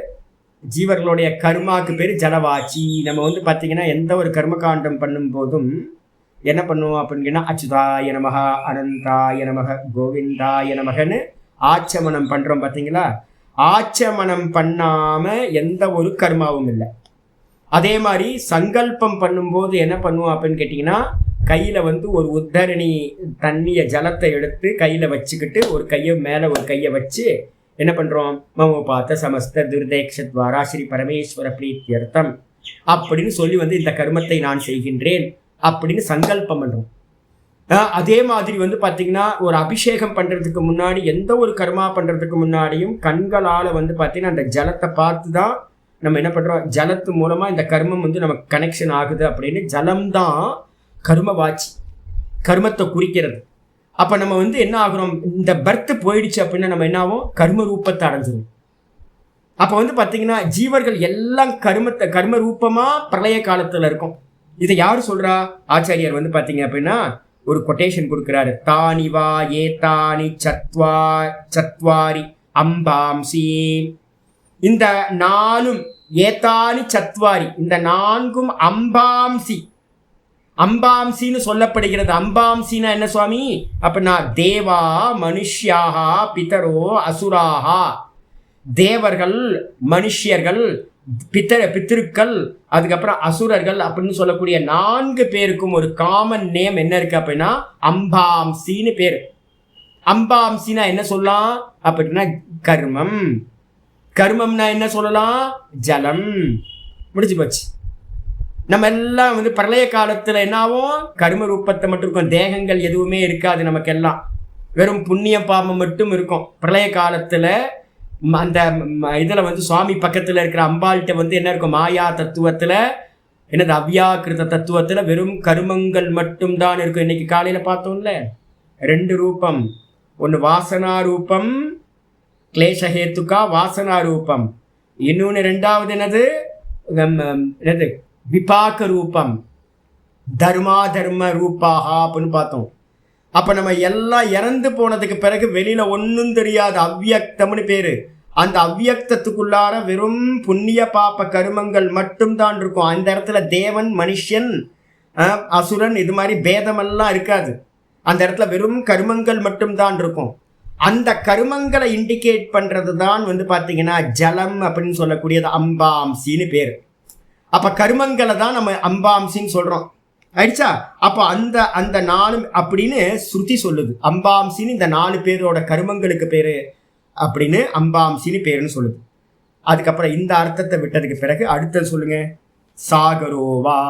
ஜீவர்களுடைய கர்மாக்கு பேர் ஜலவாச்சி. நம்ம வந்து பார்த்தீங்கன்னா எந்த ஒரு கர்மகாண்டம் பண்ணும் போதும் என்ன பண்ணுவோம் அப்படின்னா அச்சுதாய நமக, அனந்தாய நமக, கோவிந்தாய நமகன்னு ஆச்சமனம் பண்றோம் பார்த்தீங்களா? ஆச்சமனம் பண்ணாம எந்த ஒரு கர்மாவும் இல்லை. அதே மாதிரி சங்கல்பம் பண்ணும்போது என்ன பண்ணுவோம் அப்படின்னு கேட்டிங்கன்னா, கையில் வந்து ஒரு உத்தரணி தண்ணியை ஜலத்தை எடுத்து கையில் வச்சுக்கிட்டு ஒரு கையை மேலே ஒரு கையை வச்சு என்ன பண்ணுறோம்? மமோபாத்த சமஸ்த துர்தேக்ஷத்வாரா ஸ்ரீ பரமேஸ்வர பிரீத்தியர்த்தம் அப்படின்னு சொல்லி வந்து இந்த கர்மத்தை நான் செய்கின்றேன் அப்படின்னு சங்கல்பம் பண்ணுறோம். அதே மாதிரி வந்து பார்த்தீங்கன்னா ஒரு அபிஷேகம் பண்ணுறதுக்கு முன்னாடி, எந்த ஒரு கர்மா பண்ணுறதுக்கு முன்னாடியும் கண்களால் வந்து பார்த்தீங்கன்னா அந்த ஜலத்தை பார்த்து தான் நம்ம என்ன பண்ணுறோம்? ஜலத்து மூலமாக இந்த கர்மம் வந்து நமக்கு கனெக்ஷன் ஆகுது அப்படின்னு. ஜலம்தான் கர்ம வாட்சி, கர்மத்தை குறிக்கிறது. அப்போ நம்ம வந்து என்ன ஆகுறோம்? இந்த பர்த் போயிடுச்சு அப்படின்னா நம்ம என்ன ஆகும்? கர்ம ரூபத்தை அடைஞ்சிடும். அப்போ வந்து பார்த்தீங்கன்னா ஜீவர்கள் எல்லாம் கர்ம ரூபமாக பிரளய காலத்தில் இருக்கும். இதை யார் சொல்கிறா? ஆச்சாரியார் வந்து பார்த்தீங்க அப்படின்னா ஒரு கொட்டேஷன் கொடுக்குறாரு. தானிவா ஏதானி சத்வாரி அம்பாம்சி. இந்த நாலும் ஏதானி சத்வாரி, இந்த நான்கும் அம்பாம்சி, அம்பாம்சின்னு சொல்லப்படுகிறது. அம்பாம்சின்னா என்ன சுவாமி அப்படின்னா தேவா மனுஷ்யாகா பிதரோ அசுராகா. தேவர்கள், மனுஷியர்கள், பித்திருக்கள், அதுக்கப்புறம் அசுரர்கள் அப்படின்னு சொல்லக்கூடிய 4 பேருக்கும் ஒரு காமன் நேம் என்ன இருக்கு அப்படின்னா அம்பாம்சின்னு பேர். அம்பாம்சினா என்ன சொல்லலாம் அப்படின்னா கர்மம். கர்மம்னா என்ன சொல்லலாம்? ஜலம். முடிஞ்சு போச்சு. நம்ம எல்லாம் வந்து பிரளய காலத்துல என்னாவும் கர்ம ரூபத்தை மட்டும் இருக்கும், தேகங்கள் எதுவுமே இருக்காது. நமக்கெல்லாம் வெறும் புண்ணிய பாவம் மட்டும் இருக்கும். பிரளய காலத்துல அந்த இதில் வந்து சுவாமி பக்கத்தில் இருக்கிற அம்பாள்கிட்ட வந்து என்ன இருக்கும்? மாயா தத்துவத்தில், என்னது அவ்யாக்கிருத தத்துவத்தில் வெறும் கருமங்கள் மட்டும்தான் இருக்கும். இன்னைக்கு காலையில் பார்த்தோம்ல 2 ரூபம், ஒன்று வாசனா ரூபம், கிளேசஹேத்துக்கா வாசனா ரூபம். இன்னொன்று 2வது என்னது விபாக ரூபம், தர்மா தர்ம ரூபாகா அப்படின்னு பார்த்தோம். அப்போ நம்ம எல்லாம் இறந்து போனதுக்கு பிறகு வெளியில ஒன்றும் தெரியாது, அவ்வியக்தம்னு பேரு. அந்த அவ்வியக்தத்துக்குள்ளார வெறும் புண்ணிய பாப்ப கருமங்கள் மட்டும்தான் இருக்கும். அந்த இடத்துல தேவன், மனுஷன், அசுரன் இது மாதிரி பேதமெல்லாம் இருக்காது. அந்த இடத்துல வெறும் கருமங்கள் மட்டும்தான் இருக்கும். அந்த கருமங்களை இண்டிகேட் பண்றது தான் வந்து பார்த்தீங்கன்னா ஜலம் அப்படின்னு சொல்லக்கூடியது அம்பாம்சின்னு பேர். அப்போ கருமங்களை தான் நம்ம அம்பாம்சின்னு சொல்றோம். ஆயிடுச்சா? அப்போ அந்த 4 அப்படின்னு ஸ்ருதி சொல்லுது. அம்பாம்சின்னு இந்த 4 பேரோட கருமங்களுக்கு பேரு அப்படின்னு அம்பாம்சின்னு பேருன்னு சொல்லுது. அதுக்கப்புறம் இந்த அர்த்தத்தை விட்டதுக்கு பிறகு அடுத்தது சொல்லுங்க. சாகரோவா.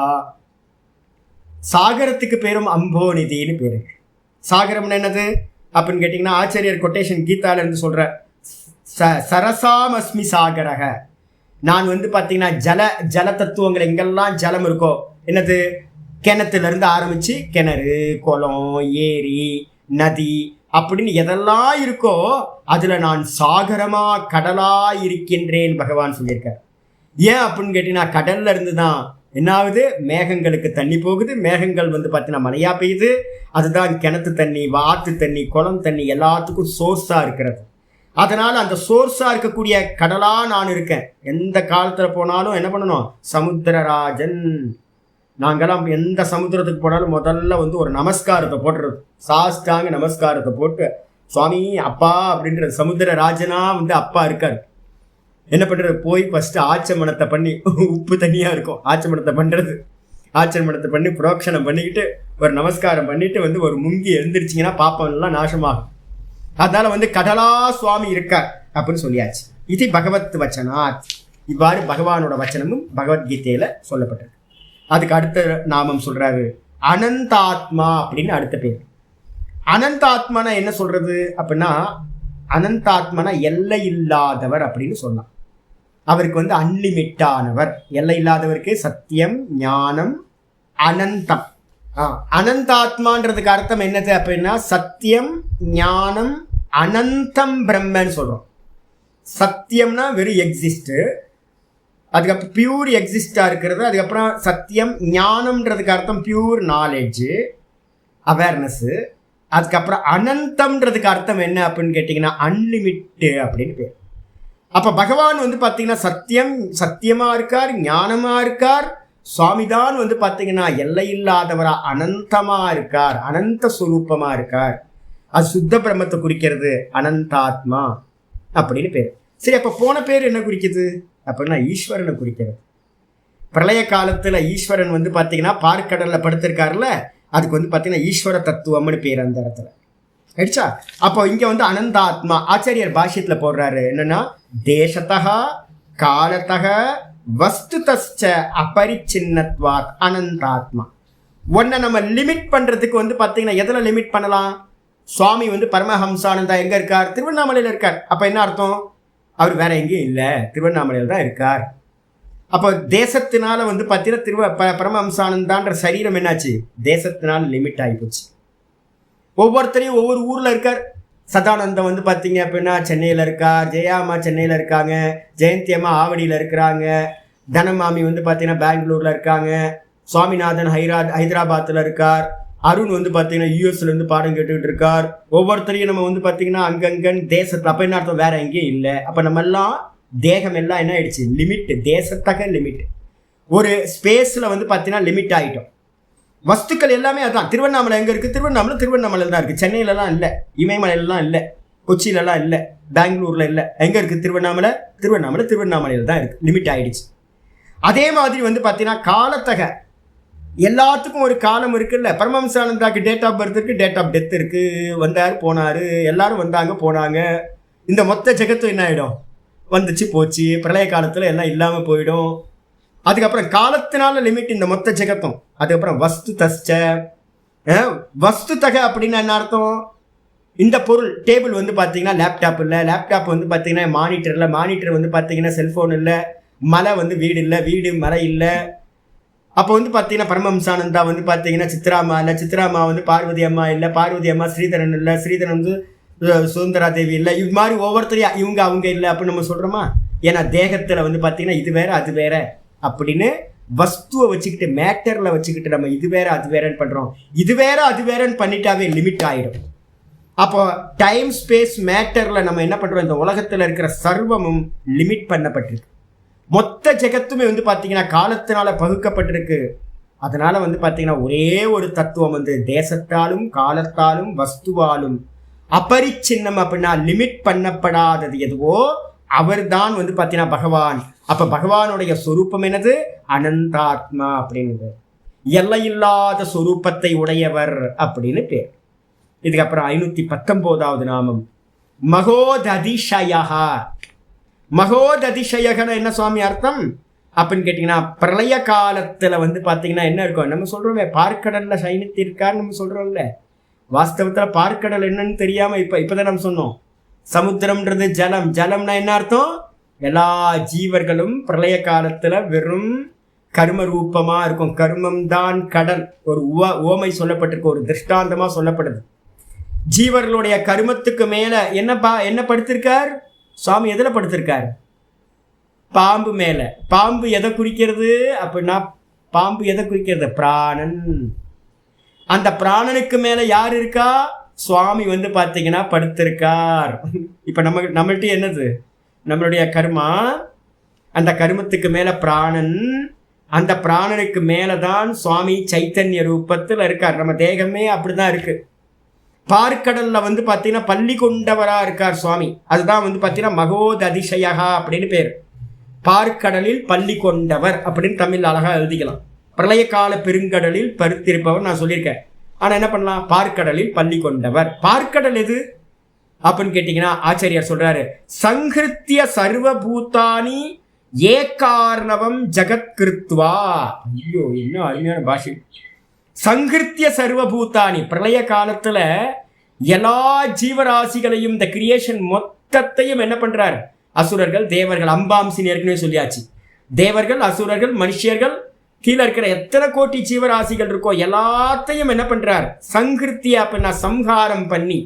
சாகரத்துக்கு பேரும் அம்போநிதின்னு பேரு. சாகரம்னு என்னது அப்படின்னு கேட்டிங்கன்னா ஆச்சாரியர் கொட்டேஷன் கீதால இருந்து சொல்ற, சரசாமஸ்மி சாகரக. நான் வந்து பார்த்தீங்கன்னா ஜல தத்துவங்கள் எங்கெல்லாம் ஜலம் இருக்கோ, என்னது கிணத்துல இருந்து ஆரம்பிச்சு கிணறு, குளம், ஏரி, நதி அப்படின்னு எதெல்லாம் இருக்கோ அதுல நான் சாகரமா கடலா இருக்கின்றேன் பகவான் சொல்லியிருக்கார். ஏன் அப்படின்னு கேட்டீங்கன்னா, கடல்ல இருந்து தான் என்ன ஆகுது, மேகங்களுக்கு தண்ணி போகுது, மேகங்கள் வந்து பார்த்தீங்கன்னா மழையா பெய்யுது, அதுதான் கிணத்து தண்ணி, ஆற்று தண்ணி, குளம் தண்ணி எல்லாத்துக்கும் சோர்ஸா இருக்கிறது. அதனால அந்த சோர்ஸா இருக்கக்கூடிய கடலா நான் இருக்கேன். எந்த காலத்துல போனாலும் என்ன பண்ணணும், சமுத்திரராஜன். நாங்கெல்லாம் எந்த சமுத்திரத்துக்கு போனாலும் முதல்ல வந்து ஒரு நமஸ்காரத்தை போட்டுறது, சாஷ்டாங்க நமஸ்காரத்தை போட்டு சுவாமி அப்பா அப்படின்ற சமுத்திரராஜனா வந்து அப்பா இருக்காரு. என்ன பண்றது, போய் ஃபர்ஸ்ட் ஆச்சமனத்தை பண்ணி, உப்பு தண்ணியா இருக்கும் ஆச்சமனத்தை பண்றது, ஆச்சமனத்தை பண்ணி புரோக்ஷனம் பண்ணிக்கிட்டு ஒரு நமஸ்காரம் பண்ணிட்டு வந்து ஒரு முங்கி எழுந்திரிச்சிங்கன்னா பாப்பம் எல்லாம் நாசமாகும். அதனால வந்து கடலா சுவாமி இருக்கார் அப்படின்னு சொல்லியாச்சு. இது பகவத் வச்சனாத். இவ்வாறு பகவானோட வச்சனமும் பகவத்கீதையில சொல்லப்பட்டிருக்கு. அதுக்கு அடுத்த நாமம் சொல்றாரு அனந்தாத்மா அப்படின்னு அடுத்த பேர். அனந்தாத்மானா என்ன சொல்றது அப்படின்னா, அனந்தாத்மானா எல்லை இல்லாதவர் அப்படின்னு சொல்லலாம். அவருக்கு வந்து அன்லிமிட்டானவர். எல்லை இல்லாதவருக்கு சத்தியம் ஞானம் அனந்தம். அனந்தாத்மான்றதுக்கு அர்த்தம் என்னது அப்படின்னா, சத்தியம் ஞானம் அனந்தம் பிரம்மன்னு சொல்றோம். சத்தியம்னா வெறும் எக்ஸிஸ்ட், அதுக்கப்புறம் பியூர் எக்ஸிஸ்டா இருக்கிறது. அதுக்கப்புறம் சத்தியம் ஞானம்ன்றதுக்கு அர்த்தம் பியூர் நாலேஜ் அவேர்னஸ். அதுக்கப்புறம் அனந்தம்ன்றதுக்கு அர்த்தம் என்ன அப்படின்னு கேட்டிங்கன்னா அன்லிமிட்டு அப்படின்னு பேர். அப்போ பகவான் வந்து பார்த்தீங்கன்னா சத்தியம் சத்தியமாக இருக்கார், ஞானமாக இருக்கார். சுவாமிதான் வந்து பார்த்தீங்கன்னா எல்லை இல்லாதவரா அனந்தமாக இருக்கார், அனந்த சுரூபமாக இருக்கார். அது சுத்த பிரம்மத்தை குறிக்கிறது, அனந்தாத்மா அப்படின்னு பேர். சரி, அப்போ போன பேர் என்ன குறிக்குது அப்படின்னா ஈஸ்வரனை குறிக்கிறது. பிரளய காலத்தில் ஈஸ்வரன் வந்து பார்த்தீங்கன்னா பார்க்கடலில் படுத்திருக்காருல, அதுக்கு வந்து பார்த்தீங்கன்னா ஈஸ்வர தத்துவம்னு பேர் அந்த இடத்துல ஆயிடுச்சா. அப்போ இங்கே வந்து அனந்தாத்மா ஆச்சாரியர் பாஷ்யத்தில் போடுறாரு என்னன்னா, தேசத்தக காலத்தக வஸ்துதஸ்ச அபரிச்சின்னத்வாத் அனந்தாத்மா. ஒன்றை நம்ம லிமிட் பண்ணுறதுக்கு வந்து பார்த்தீங்கன்னா எதில் லிமிட் பண்ணலாம்? சுவாமி வந்து பரமஹம்சானந்தா எங்கே இருக்கார்? திருவண்ணாமலையில் இருக்கார். அப்போ என்ன அர்த்தம்? அவர் வேற எங்கேயும் இல்லை, திருவண்ணாமலையில் தான் இருக்கார். அப்போ தேசத்தினால வந்து பார்த்தீங்கன்னா பரமஹம்சானந்தான்ற சரீரம் என்னாச்சு, தேசத்தினால லிமிட் ஆகிப்போச்சு. ஒவ்வொருத்தரையும் ஒவ்வொரு ஊரில் இருக்கார். சதானந்தம் வந்து பார்த்தீங்க அப்படின்னா சென்னையில் இருக்கார், ஜெயாமா சென்னையில் இருக்காங்க, ஜெயந்தி அம்மா ஆவடியில் இருக்கிறாங்க, தனமாமி வந்து பார்த்தீங்கன்னா பெங்களூரில் இருக்காங்க, சுவாமிநாதன் ஹைதராபாத்தில் இருக்கார், அருண் வந்து பார்த்தீங்கன்னா யூஎஸ்லேருந்து பாடம் கேட்டுக்கிட்டு இருக்கார். ஒவ்வொருத்தரையும் நம்ம வந்து பார்த்தீங்கன்னா அங்கங்கன் தேசத்தில். அப்போ என்ன அர்த்தம்? வேற எங்கேயும் இல்லை. அப்போ நம்ம எல்லாம் தேகம் எல்லாம் என்ன ஆயிடுச்சு, லிமிட், தேசத்தக லிமிட். ஒரு ஸ்பேஸில் வந்து பார்த்தீங்கன்னா லிமிட் ஆகிட்டோம். வஸ்துக்கள் எல்லாமே அதுதான். திருவண்ணாமலை எங்கே இருக்குது? திருவண்ணாமலையில் தான் இருக்குது. சென்னையிலலாம் இல்லை, இமயமலையிலலாம் இல்லை, கொச்சியிலலாம் இல்லை, பெங்களூரில் இல்லை. எங்கே இருக்குது? திருவண்ணாமலையில் தான் இருக்குது. லிமிட் ஆகிடுச்சு. அதே மாதிரி வந்து பார்த்தீங்கன்னா காலத்தக எல்லாத்துக்கும் ஒரு காலம் இருக்குல்ல. பரமஹம்சானந்தாக்கு டேட் ஆஃப் பர்த் இருக்குது, டேட் ஆஃப் டெத் இருக்குது. வந்தார் போனார், எல்லாரும் வந்தாங்க போனாங்க. இந்த மொத்த ஜெகத்தும் என்ன ஆகிடும், வந்துச்சு போச்சு. பிரளய காலத்தில் எல்லாம் இல்லாமல் போயிடும். அதுக்கப்புறம் காலத்தினால லிமிட் இந்த மொத்த ஜெகத்தும். அதுக்கப்புறம் வஸ்து தஸ்ச, வஸ்து தக அப்படின்னா என்ன அர்த்தம்? இந்த பொருள் டேபிள் வந்து பார்த்தீங்கன்னா லேப்டாப் இல்லை, லேப்டாப் வந்து பார்த்தீங்கன்னா மானிட்டர் இல்லை, மானிட்டர் வந்து பார்த்தீங்கன்னா செல்ஃபோன் இல்லை, மலை வந்து வீடு இல்லை, வீடு மலை இல்லை. அப்போ வந்து பார்த்தீங்கன்னா பரமஹம்சானந்தா வந்து பார்த்தீங்கன்னா சித்ராமா இல்லை, சித்ராமா வந்து பார்வதி அம்மா இல்லை, பார்வதி அம்மா ஸ்ரீதரன் இல்லை, ஸ்ரீதரன் வந்து சுந்தரா தேவி இல்லை. இது மாதிரி ஒவ்வொருத்தரையும் இவங்க அவங்க இல்லை அப்படின்னு நம்ம சொல்கிறோமா? ஏன்னா தேகத்தில் வந்து பார்த்தீங்கன்னா இது வேற அது வேற அப்படின்னு வஸ்துவை வச்சுக்கிட்டு, மேட்டரில் வச்சுக்கிட்டு நம்ம இது வேற அது வேறன்னு பண்ணுறோம். இது வேற அது வேறன்னு பண்ணிட்டாவே லிமிட் ஆகிடும். அப்போ டைம் ஸ்பேஸ் மேட்டரில் நம்ம என்ன பண்ணுறோம், இந்த உலகத்தில் இருக்கிற சர்வமும் லிமிட் பண்ணப்பட்டிருக்கு. மொத்த ஜெகத்துமே வந்து பார்த்தீங்கன்னா காலத்தினால பகுக்கப்பட்டிருக்கு. அதனால வந்து பார்த்தீங்கன்னா ஒரே ஒரு தத்துவம் வந்து தேசத்தாலும் காலத்தாலும் வஸ்துவாலும் அபரிச்சின்னம் அப்படின்னா லிமிட் பண்ணப்படாதது எதுவோ அவர் தான் வந்து பார்த்தீங்கன்னா பகவான். அப்போ பகவானுடைய சொரூபம் என்னது? அனந்தாத்மா அப்படின்னு, எல்லையில்லாத சொரூபத்தை உடையவர் அப்படின்னு பேர். இதுக்கப்புறம் 519வது நாமம் மகோததிஷயா. மகோததிஷயகன என்ன சுவாமி அர்த்தம் அப்படின்னு கேட்டிங்கன்னா, பிரளய காலத்தில் வந்து பார்த்தீங்கன்னா என்ன இருக்கும், நம்ம சொல்கிறோமே பார்க்கடலில் சைனித்திருக்கான்னு நம்ம சொல்கிறோம்ல. வாஸ்தவத்தில் பார்க்கடல் என்னன்னு தெரியாமல் இப்போதான் நம்ம சொன்னோம். சமுத்திரம்ன்றது ஜலம், ஜலம்னா என்ன அர்த்தம்? எல்லா ஜீவர்களும் பிரளய காலத்தில் வெறும் கர்ம ரூபமாக இருக்கும். கர்மம் தான் கடல். ஒரு ஓமை சொல்லப்பட்டிருக்கு, ஒரு திருஷ்டாந்தமாக சொல்லப்படுது. ஜீவர்களுடைய கருமத்துக்கு மேல என்ன படுத்திருக்கார் சுவாமி? எதுல படுத்திருக்கார்? பாம்பு மேல. பாம்பு எதை குறிக்கிறது அப்படின்னா, பாம்பு எதை குறிக்கிறது? பிராணன். அந்த பிராணனுக்கு மேல யார் இருக்கா? சுவாமி வந்து பார்த்தீங்கன்னா படுத்திருக்கார். இப்ப நம்மள்ட்ட என்னது? நம்மளுடைய கர்மா. அந்த கர்மத்துக்கு மேல பிராணன். அந்த பிராணனுக்கு மேலதான் சுவாமி சைத்தன்ய ரூபத்தில் இருக்கார். நம்ம தேகமே அப்படிதான் இருக்கு. பார்க்கடல்ல வந்து பார்த்தீங்கன்னா பள்ளி கொண்டவரா இருக்கார் சுவாமி. அதுதான் வந்து பார்த்தீங்கன்னா மகோததிசயா அப்படின்னு பேர். பார்க்கடலில் பள்ளி கொண்டவர் அப்படின்னு தமிழ் அழகா எழுதிக்கலாம். பிரளய கால பெருங்கடலில் பருத்திருப்பவர் நான் சொல்லியிருக்கேன். ஆனா என்ன பண்ணலாம்? பார்க்கடலில் பள்ளி கொண்டவர். பார்க்கடல் எது அப்படின்னு கேட்டீங்கன்னா ஆச்சாரியார் சொல்றாரு, சங்கிருத்திய சர்வபூதானி ஏகார்ணவம் ஜகத்கிருத்வா. ஐயோ, இன்னும் அருமையான பாஷை. சங்கிருத்திய சர்வபூதானி, பிரளய காலத்துல எல்லா ஜீவராசிகளையும், இந்த கிரியேஷன் மொத்தத்தையும் என்ன பண்றார்? அசுரர்கள், தேவர்கள், அம்பாம்சின்னு ஏற்கனவே சொல்லியாச்சு. தேவர்கள், அசுரர்கள், மனுஷியர்கள், கீழே இருக்கிற எத்தனை கோட்டி ஜீவராசிகள் இருக்கோ எல்லாத்தையும் என்ன பண்றார்? சங்கிருத்தியா அப்படின்னா சம்ஹாரம் பண்ணி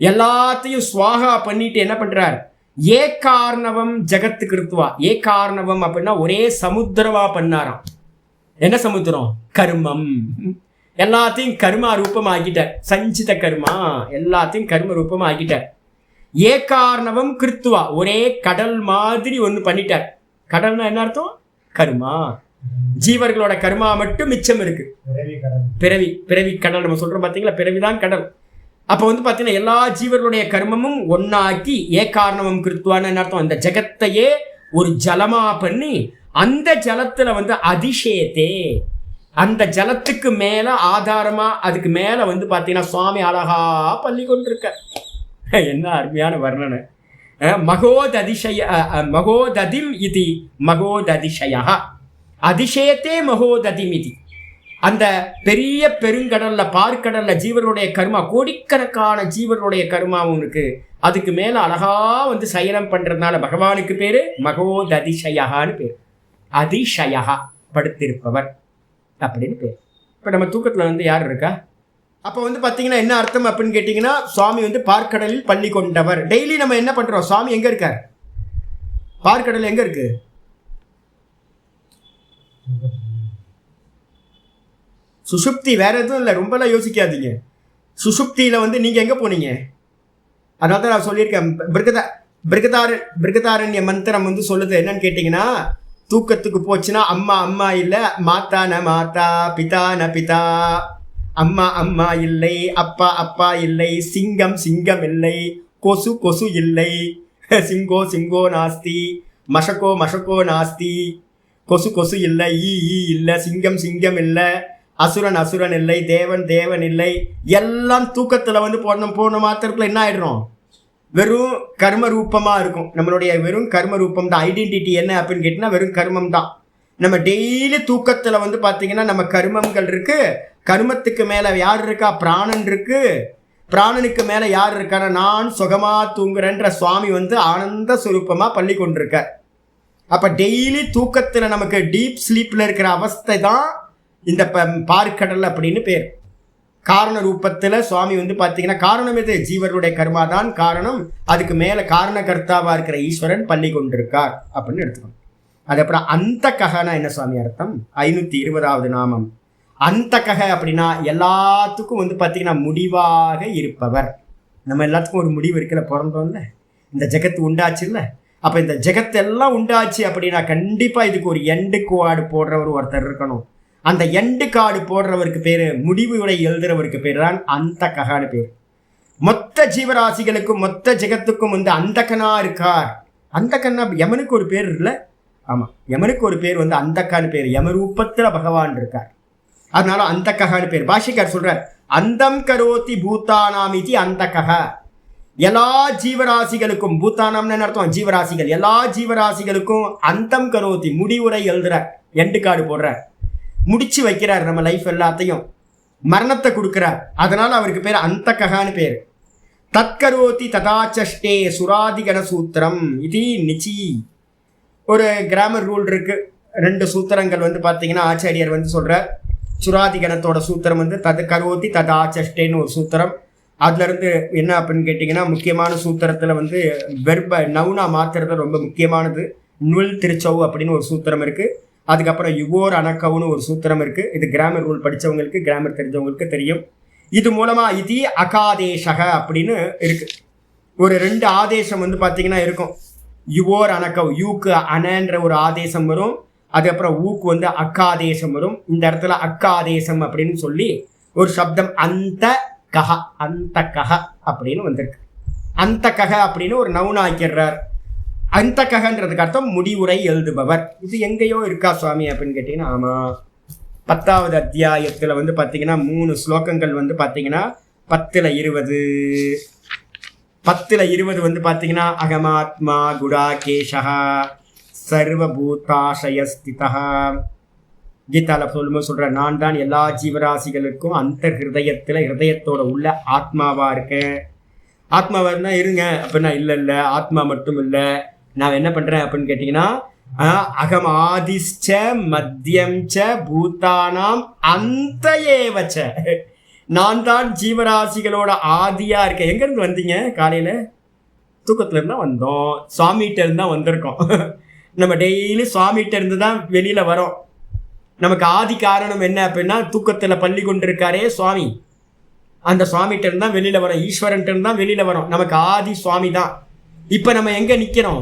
எல்லாத்தையும் ஸ்வாகா பண்ணிட்டு என்ன பண்றார்? ஏகார்ணவம் ஜகத்து கிருத்துவா. ஏகார்ணவம் அப்படின்னா ஒரே சமுத்திரமா பண்ணாராம். என்ன சமுத்திரம்? கர்மம். எல்லாத்தையும் கர்மா ரூபம் ஆக்கிட்டார். சஞ்சித கர்மா எல்லாத்தையும் கர்ம ரூபம் ஆக்கிட்டார். ஏகார்ணவம் கிருத்துவா, ஒரே கடல் மாதிரி ஒன்று பண்ணிட்டார். கடல்னா என்ன அர்த்தம்? கர்மா. ஜீவர்களோட கர்மா மட்டும் மிச்சம் இருக்கு. பிறவி கடல் நம்ம சொல்றோம் பாத்தீங்களா? பிறவிதான் கடல். அப்ப வந்து பாத்தீங்கன்னா எல்லா ஜீவர்களுடைய கர்மமும் ஒன்னாக்கி ஏகார்ணவம் கிருத்துவான்னு என்ன அர்த்தம்? அந்த ஜகத்தையே ஒரு ஜலமா பண்ணி அந்த ஜலத்துல வந்து அதிசயத்தே, அந்த ஜலத்துக்கு மேல ஆதாரமா அதுக்கு மேல வந்து பாத்தீங்கன்னா சுவாமி அழகா பள்ளி கொண்டிருக்க. என்ன அருமையான வர்ணனை. மகோததிசய மகோததிம் இது மகோததிசயா, அதிசயத்தே மகோததிம் இது. அந்த பெரிய பெருங்கடல்ல, பார்க்கடல்ல ஜீவர்களுடைய கர்மா, கோடிக்கணக்கான ஜீவர்களுடைய கர்மாவும் இருக்கு. அதுக்கு மேல அழகா வந்து சயனம் பண்றதுனால பகவானுக்கு பேரு மகோததிசயான்னு பேரு. அதிசயா, படுத்திருப்பவர் அப்படின்னு பேர். இப்ப நம்ம தூக்கத்துல வந்து யார் இருக்கா? அப்ப வந்து பாத்தீங்கன்னா என்ன அர்த்தம் அப்படின்னு கேட்டீங்கன்னா, சுவாமி வந்து பார்க்கடலில் பள்ளி கொண்டவர். டெய்லி நம்ம என்ன பண்றோம்? சுவாமி எங்க இருக்கார்? பார்க்கடல் எங்க இருக்கு? சுசுப்தி. வேற எதுவும் இல்லை, ரொம்பலாம் யோசிக்காதீங்க. சுசுப்தியில வந்து நீங்க எங்க போனீங்க? அதனால தான் நான் சொல்லியிருக்கேன். பிருகதாரண்ய மந்திரம் வந்து சொல்லுது என்னன்னு கேட்டீங்கன்னா, தூக்கத்துக்கு போச்சுன்னா அம்மா அம்மா இல்ல, மாத்தா ந மாத்தா, பிதா ந பிதா. அம்மா அம்மா இல்லை, அப்பா அப்பா இல்லை, சிங்கம் சிங்கம் இல்லை, கொசு கொசு இல்லை, சிங்கோ சிங்கோ நாஸ்தி, மஷக்கோ மஷக்கோ நாஸ்தி. கொசு கொசு இல்லை, ஈ இல்லை, சிங்கம் சிங்கம் இல்லை, அசுரன் அசுரன் இல்லை, தேவன் தேவன் இல்லை. எல்லாம் தூக்கத்துல வந்து போன மாத்திரத்துல என்ன ஆயிடுறோம்? வெறும் கர்ம ரூபமா இருக்கும். நம்மளுடைய வெறும் கர்ம ரூபம் தான். ஐடென்டிட்டி என்ன அப்படின்னு கேட்டீங்கன்னா வெறும் கர்மம் தான். நம்ம டெய்லி தூக்கத்துல வந்து பாத்தீங்கன்னா நம்ம கர்மங்கள் இருக்கு. கர்மத்துக்கு மேல யார் இருக்கா? பிராணன் இருக்கு. பிராணனுக்கு மேல யார் இருக்கான? நான் சுகமா தூங்குறேன்ற சுவாமி வந்து ஆனந்த சுரூபமா பள்ளி கொண்டிருக்க. அப்ப டெய்லி தூக்கத்துல நமக்கு டீப் ஸ்லீப்ல இருக்கிற அவஸ்தை தான் இந்த பார்க்கடல் அப்படின்னு பேர். காரண ரூபத்துல சுவாமி வந்து பாத்தீங்கன்னா, காரணம் எது? ஜீவர்களுடைய கர்மா தான் காரணம். அதுக்கு மேல காரண கர்த்தாவா இருக்கிற ஈஸ்வரன் பள்ளி கொண்டிருக்கார் அப்படின்னு எடுத்துக்கணும். அதுக்கப்புறம் அந்த ககனா என்ன சுவாமி அர்த்தம்? 520வது நாமம். அந்த கக அப்படின்னா எல்லாத்துக்கும் வந்து பாத்தீங்கன்னா முடிவாக இருப்பவர். நம்ம எல்லாத்துக்கும் ஒரு முடிவு இருக்கல, பிறந்தோம்ல, இந்த ஜெகத்து உண்டாச்சு இல்ல. அப்ப இந்த ஜெகத்து எல்லாம் உண்டாச்சு அப்படின்னா கண்டிப்பா இதுக்கு ஒரு எண்டு கார்டு போடுறவர் ஒருத்தர் இருக்கணும். அந்த எண்டு கார்டு போடுறவருக்கு பேரு, முடிவு உரை எழுதுறவருக்கு பேர் தான் அந்த ககான்னு பேர். மொத்த ஜீவராசிகளுக்கும் மொத்த ஜெகத்துக்கும் வந்து அந்த கனா இருக்கார். அந்த கண்ணா யமனுக்கு ஒரு பேர் இல்லை? ஆமா, யமனுக்கு ஒரு பேர் வந்து அந்த கான்னு பேர். யமரூபத்துல பகவான் இருக்கார், அதனால அந்த ககான்னு பேர். பாஷிகார் சொல்றார், அந்தம் கரோதி பூத்தானாமிதி அந்த கக. எல்லா ஜீவராசிகளுக்கும், பூத்தானாம்னு அர்த்தம் ஜீவராசிகள், எல்லா ஜீவராசிகளுக்கும் அந்தம் கரோதி முடிவுரை எழுதுறார், எண்டு கார்டு போடுறார், முடிச்சு வைக்கிறார் நம்ம லைஃப் எல்லாத்தையும், மரணத்தை கொடுக்கிறார். அதனால அவருக்கு பேர் அந்த ககான்னு பேர். தத்கரோதி ததாச்சஷ்டே சுராதிகண சூத்திரம் இது நிச்சி. ஒரு கிராமர் ரூல் இருக்கு. 2 சூத்திரங்கள் வந்து பார்த்தீங்கன்னா ஆச்சாரியர் வந்து சொல்றார். சுராதிகணத்தோட சூத்திரம் வந்து தத் கரோதி ததாச்சஷ்டேன்னு ஒரு சூத்திரம். அதுலேருந்து என்ன அப்படின்னு கேட்டிங்கன்னா, முக்கியமான சூத்திரத்தில் வந்து வெர்ப நவுனா மாத்திரத்தில் ரொம்ப முக்கியமானது. நுல் திருச்சவு அப்படின்னு ஒரு சூத்திரம் இருக்குது. அதுக்கப்புறம் யுவோர் அணக்கவுன்னு ஒரு சூத்திரம் இருக்குது. இது கிராமர் ரூல் படித்தவங்களுக்கு, கிராமர் தெரிஞ்சவங்களுக்கு தெரியும். இது மூலமாக இது அகாதேசக அப்படின்னு இருக்குது. ஒரு 2 ஆதேசம் வந்து பார்த்தீங்கன்னா இருக்கும். யுவோர் அணக்கவ், யூக்கு அனன்ற ஒரு ஆதேசம் வரும். அதுக்கப்புறம் ஊக்கு வந்து அக்காதேசம் வரும். இந்த இடத்துல அக்காதேசம் அப்படின்னு சொல்லி ஒரு சப்தம் அந்த கஹ, அந்த கஹ அப்படின்னு வந்திருக்கு. அந்த கஹ அப்படின்னு ஒரு நவுன் ஆக்கிடுறார். அந்த கஹன்றதுக்கு அர்த்தம் முடிவுரை எழுதுபவர். இது எங்கேயோ இருக்கா சுவாமி அப்படின்னு கேட்டிங்கன்னா, ஆமாம், 10வது அத்தியாயத்தில் வந்து பார்த்தீங்கன்னா 3 ஸ்லோகங்கள் வந்து பார்த்தீங்கன்னா 10-20 வந்து பார்த்தீங்கன்னா அகமாத்மா குடாகேஷா சர்வபூதாசயஸ்திதா. கீதாவில் சொல்லும்போது சொல்கிற, நான் தான் எல்லா ஜீவராசிகளுக்கும் அந்த ஹிருதயத்தோட உள்ள ஆத்மாவாக இருக்கேன். ஆத்மாவாக இருந்தால் இருங்க அப்படின்னா, இல்லை ஆத்மா மட்டும் இல்லை, நான் என்ன பண்ணுறேன் அப்படின்னு கேட்டிங்கன்னா, அகம் ஆதிஷ்ச மத்தியம் ச பூதானாம் அந்த ஏவச்ச, நான் தான் ஜீவராசிகளோட ஆதியாக இருக்கேன். எங்கேருந்து வந்தீங்க? காலையில் தூக்கத்துலேருந்து தான் வந்தோம், சுவாமிகிட்ட இருந்து தான் வந்திருக்கோம். நம்ம டெய்லி சுவாமிகிட்ட இருந்து தான் வெளியில் வரோம். நமக்கு ஆதி காரணம் என்ன அப்படின்னா, தூக்கத்தில் பள்ளி கொண்டிருக்காரே சுவாமி, அந்த சுவாமிகிட்ட இருந்து தான் வெளியில் வரோம், ஈஸ்வரன்ட்டு இருந்து தான் வெளியில் வரோம். நமக்கு ஆதி சுவாமி தான். இப்போ நம்ம எங்கே நிற்கிறோம்?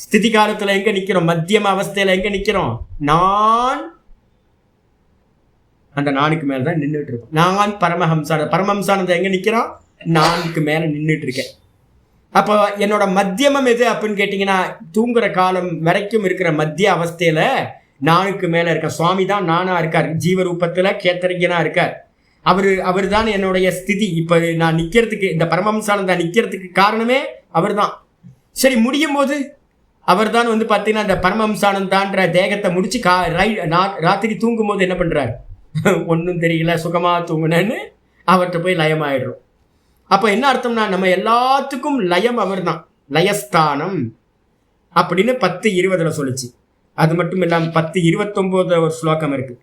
ஸ்திதி காலத்தில் எங்கே நிற்கிறோம்? மத்தியம அவஸ்தையில் எங்கே நிற்கிறோம்? நான் அந்த நானுக்கு மேலே தான் நின்றுட்டு இருக்கோம். நான் பரமஹம்சானந்த எங்கே நிற்கிறோம்? நானுக்கு மேலே நின்றுட்டு இருக்கேன். அப்போ என்னோட மத்தியமம் எது அப்படின்னு கேட்டிங்கன்னா, தூங்குற காலம் வரைக்கும் இருக்கிற மத்திய அவஸ்தையில் நானுக்கு மேலே இருக்க சுவாமி தான் நானாக இருக்கார். ஜீவரூபத்தில் கேத்தரிகனாக இருக்கார். அவர் தான் என்னுடைய ஸ்திதி. இப்போ நான் நிற்கிறதுக்கு, இந்த பரமஹம்சானந்தா நிற்கிறதுக்கு காரணமே அவர் தான். சரி, முடியும் போது அவர் தான் வந்து பார்த்தீங்கன்னா இந்த பரமஹம்சானந்தான்ற தேகத்தை முடிச்சு ராத்திரி தூங்கும் போது என்ன பண்ணுறாரு? ஒன்றும் தெரியல, சுகமாக தூங்குனேன்னு அவர்கிட்ட போய் லயமாயிடுறோம். அப்போ என்ன அர்த்தம்னா, நம்ம எல்லாத்துக்கும் லயம் அவர் தான், லயஸ்தானம் அப்படின்னு 10:20 சொல்லிச்சு. அது மட்டும் இல்லாமல் 10:29 ஒரு ஸ்லோகம் இருக்கு.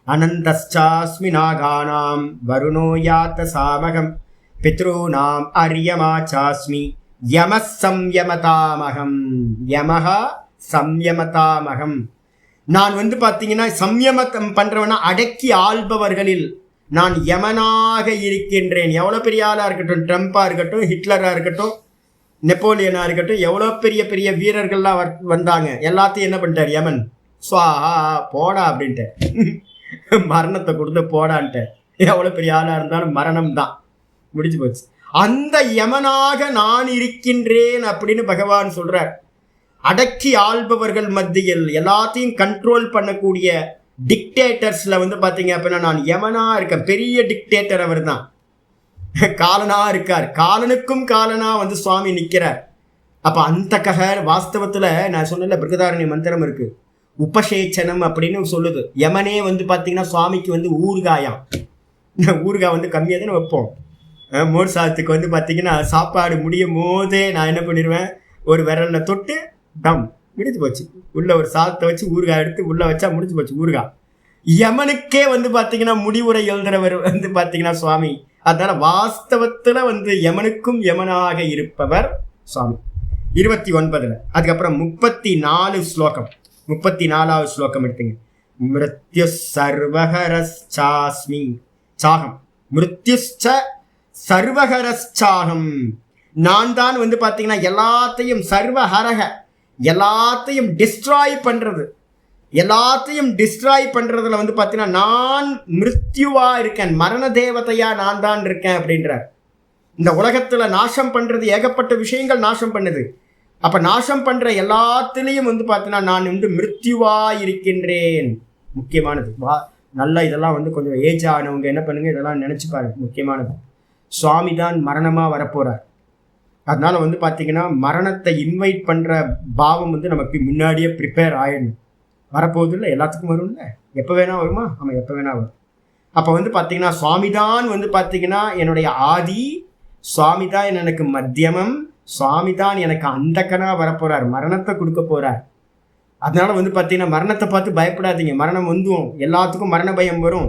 அனந்தஸ்சாஸ்மி நாகானாம் வருணோ யாத்த சாமகம் பித்ருநாம் அரியமாச்சாஸ்மி யம சம்யமதாமகம். யமஹா சம்யமதாமகம். நான் வந்து பார்த்தீங்கன்னா சம்யமத்தம் பண்ணுறவனா, அடக்கி ஆள்பவர்களில் நான் யமனாக இருக்கின்றேன். எவ்வளோ பெரிய ஆளாக இருக்கட்டும், ட்ரம்ப்பாக இருக்கட்டும், ஹிட்லராக இருக்கட்டும், நெப்போலியனாக இருக்கட்டும், எவ்வளோ பெரிய பெரிய வீரர்கள்லாம் வந்தாங்க, எல்லாத்தையும் என்ன பண்ணிட்டார் யமன்? ஸ்வாஹா போடா அப்படின்ட்டு மரணத்தை கொடுத்து போடான்ட்டு. எவ்வளோ பெரிய ஆளாக இருந்தாலும் மரணம் தான், முடிச்சு போச்சு. அந்த யமனாக நான் இருக்கின்றேன் அப்படின்னு பகவான் சொல்றார். அடக்கி ஆள்பவர்கள் மத்தியில் எல்லாத்தையும் கண்ட்ரோல் பண்ணக்கூடிய டிக்டேட்டர்ஸில் வந்து பார்த்தீங்க அப்படின்னா நான் யமனா இருக்கேன். பெரிய டிக்டேட்டர் அவர் தான், காலனா இருக்கார். காலனுக்கும் காலனா வந்து சுவாமி நிற்கிறார். அப்போ அந்த கஹர் வாஸ்தவத்தில் நான் சொன்ன பிருகதாரண்ய மந்திரம் இருக்கு, உபசேச்சனம் அப்படின்னு சொல்லுது. யமனே வந்து பார்த்தீங்கன்னா சுவாமிக்கு வந்து ஊறுகாயாம். ஊறுகாய் வந்து கம்மியாக தானே வைப்போம். மோர் சாதத்துக்கு வந்து பார்த்தீங்கன்னா சாப்பாடு முடியும் போதே நான் என்ன பண்ணிடுவேன், ஒரு விரலில் தொட்டு டம் முடிஞ்சு போச்சு. உள்ள ஒரு சாதத்தை வச்சு ஊறுகாய் எடுத்து உள்ளே வச்சா முடிஞ்சு போச்சு ஊறுகாய். யமனுக்கே வந்து பார்த்தீங்கன்னா முடிவுரை எழுதுறவர் வந்து பார்த்தீங்கன்னா சுவாமி. அதனால வாஸ்தவத்தில் வந்து யமனுக்கும் யமனாக இருப்பவர் சுவாமி. 29. அதுக்கப்புறம் 34 ஸ்லோகம், 34வது ஸ்லோகம் எடுத்துங்க. மிருத்யு சர்வஹரஸ்சாஸ்மி சாகம், மிருத்யுச்ச சர்வஹரஸ்சாகம். நான் தான் வந்து பார்த்தீங்கன்னா எல்லாத்தையும் சர்வஹரக, எல்லாத்தையும் டிஸ்ட்ராய் பண்ணுறது, எல்லாத்தையும் டிஸ்ட்ராய் பண்ணுறதுல வந்து பார்த்தீங்கன்னா நான் மிருத்யுவாக இருக்கேன், மரண தேவதையாக நான் தான் இருக்கேன் அப்படின்றார். இந்த உலகத்தில் நாசம் பண்ணுறது ஏகப்பட்ட விஷயங்கள் நாசம் பண்ணுது. அப்போ நாசம் பண்ணுற எல்லாத்துலேயும் வந்து பார்த்தீங்கன்னா நான் வந்து மிருத்யுவாக இருக்கின்றேன். முக்கியமானது நல்லா இதெல்லாம் வந்து கொஞ்சம் ஏஜ் ஆனவங்க என்ன பண்ணுங்க, இதெல்லாம் நினச்சி பாருங்க. முக்கியமானது, சுவாமி தான் மரணமாக வரப்போகிறார். அதனால் வந்து பார்த்திங்கன்னா மரணத்தை இன்வைட் பண்ணுற பாவம் வந்து நமக்கு முன்னாடியே ப்ரிப்பேர் ஆகிடணும். வரப்போகுது இல்லை, எல்லாத்துக்கும் வரும்ல, எப்போ வேணால் வருமா? ஆமாம், எப்போ வேணால் வரும். அப்போ வந்து பார்த்திங்கன்னா சுவாமி தான் வந்து பார்த்திங்கன்னா என்னுடைய ஆதி, சுவாமி தான் எனக்கு மத்தியமம், சுவாமி தான் எனக்கு அந்தக்கனாக வரப்போகிறார், மரணத்தை கொடுக்க போகிறார். அதனால் வந்து பார்த்திங்கன்னா மரணத்தை பார்த்து பயப்படாதீங்க. மரணம் வந்தும் எல்லாத்துக்கும் மரண பயம் வரும்.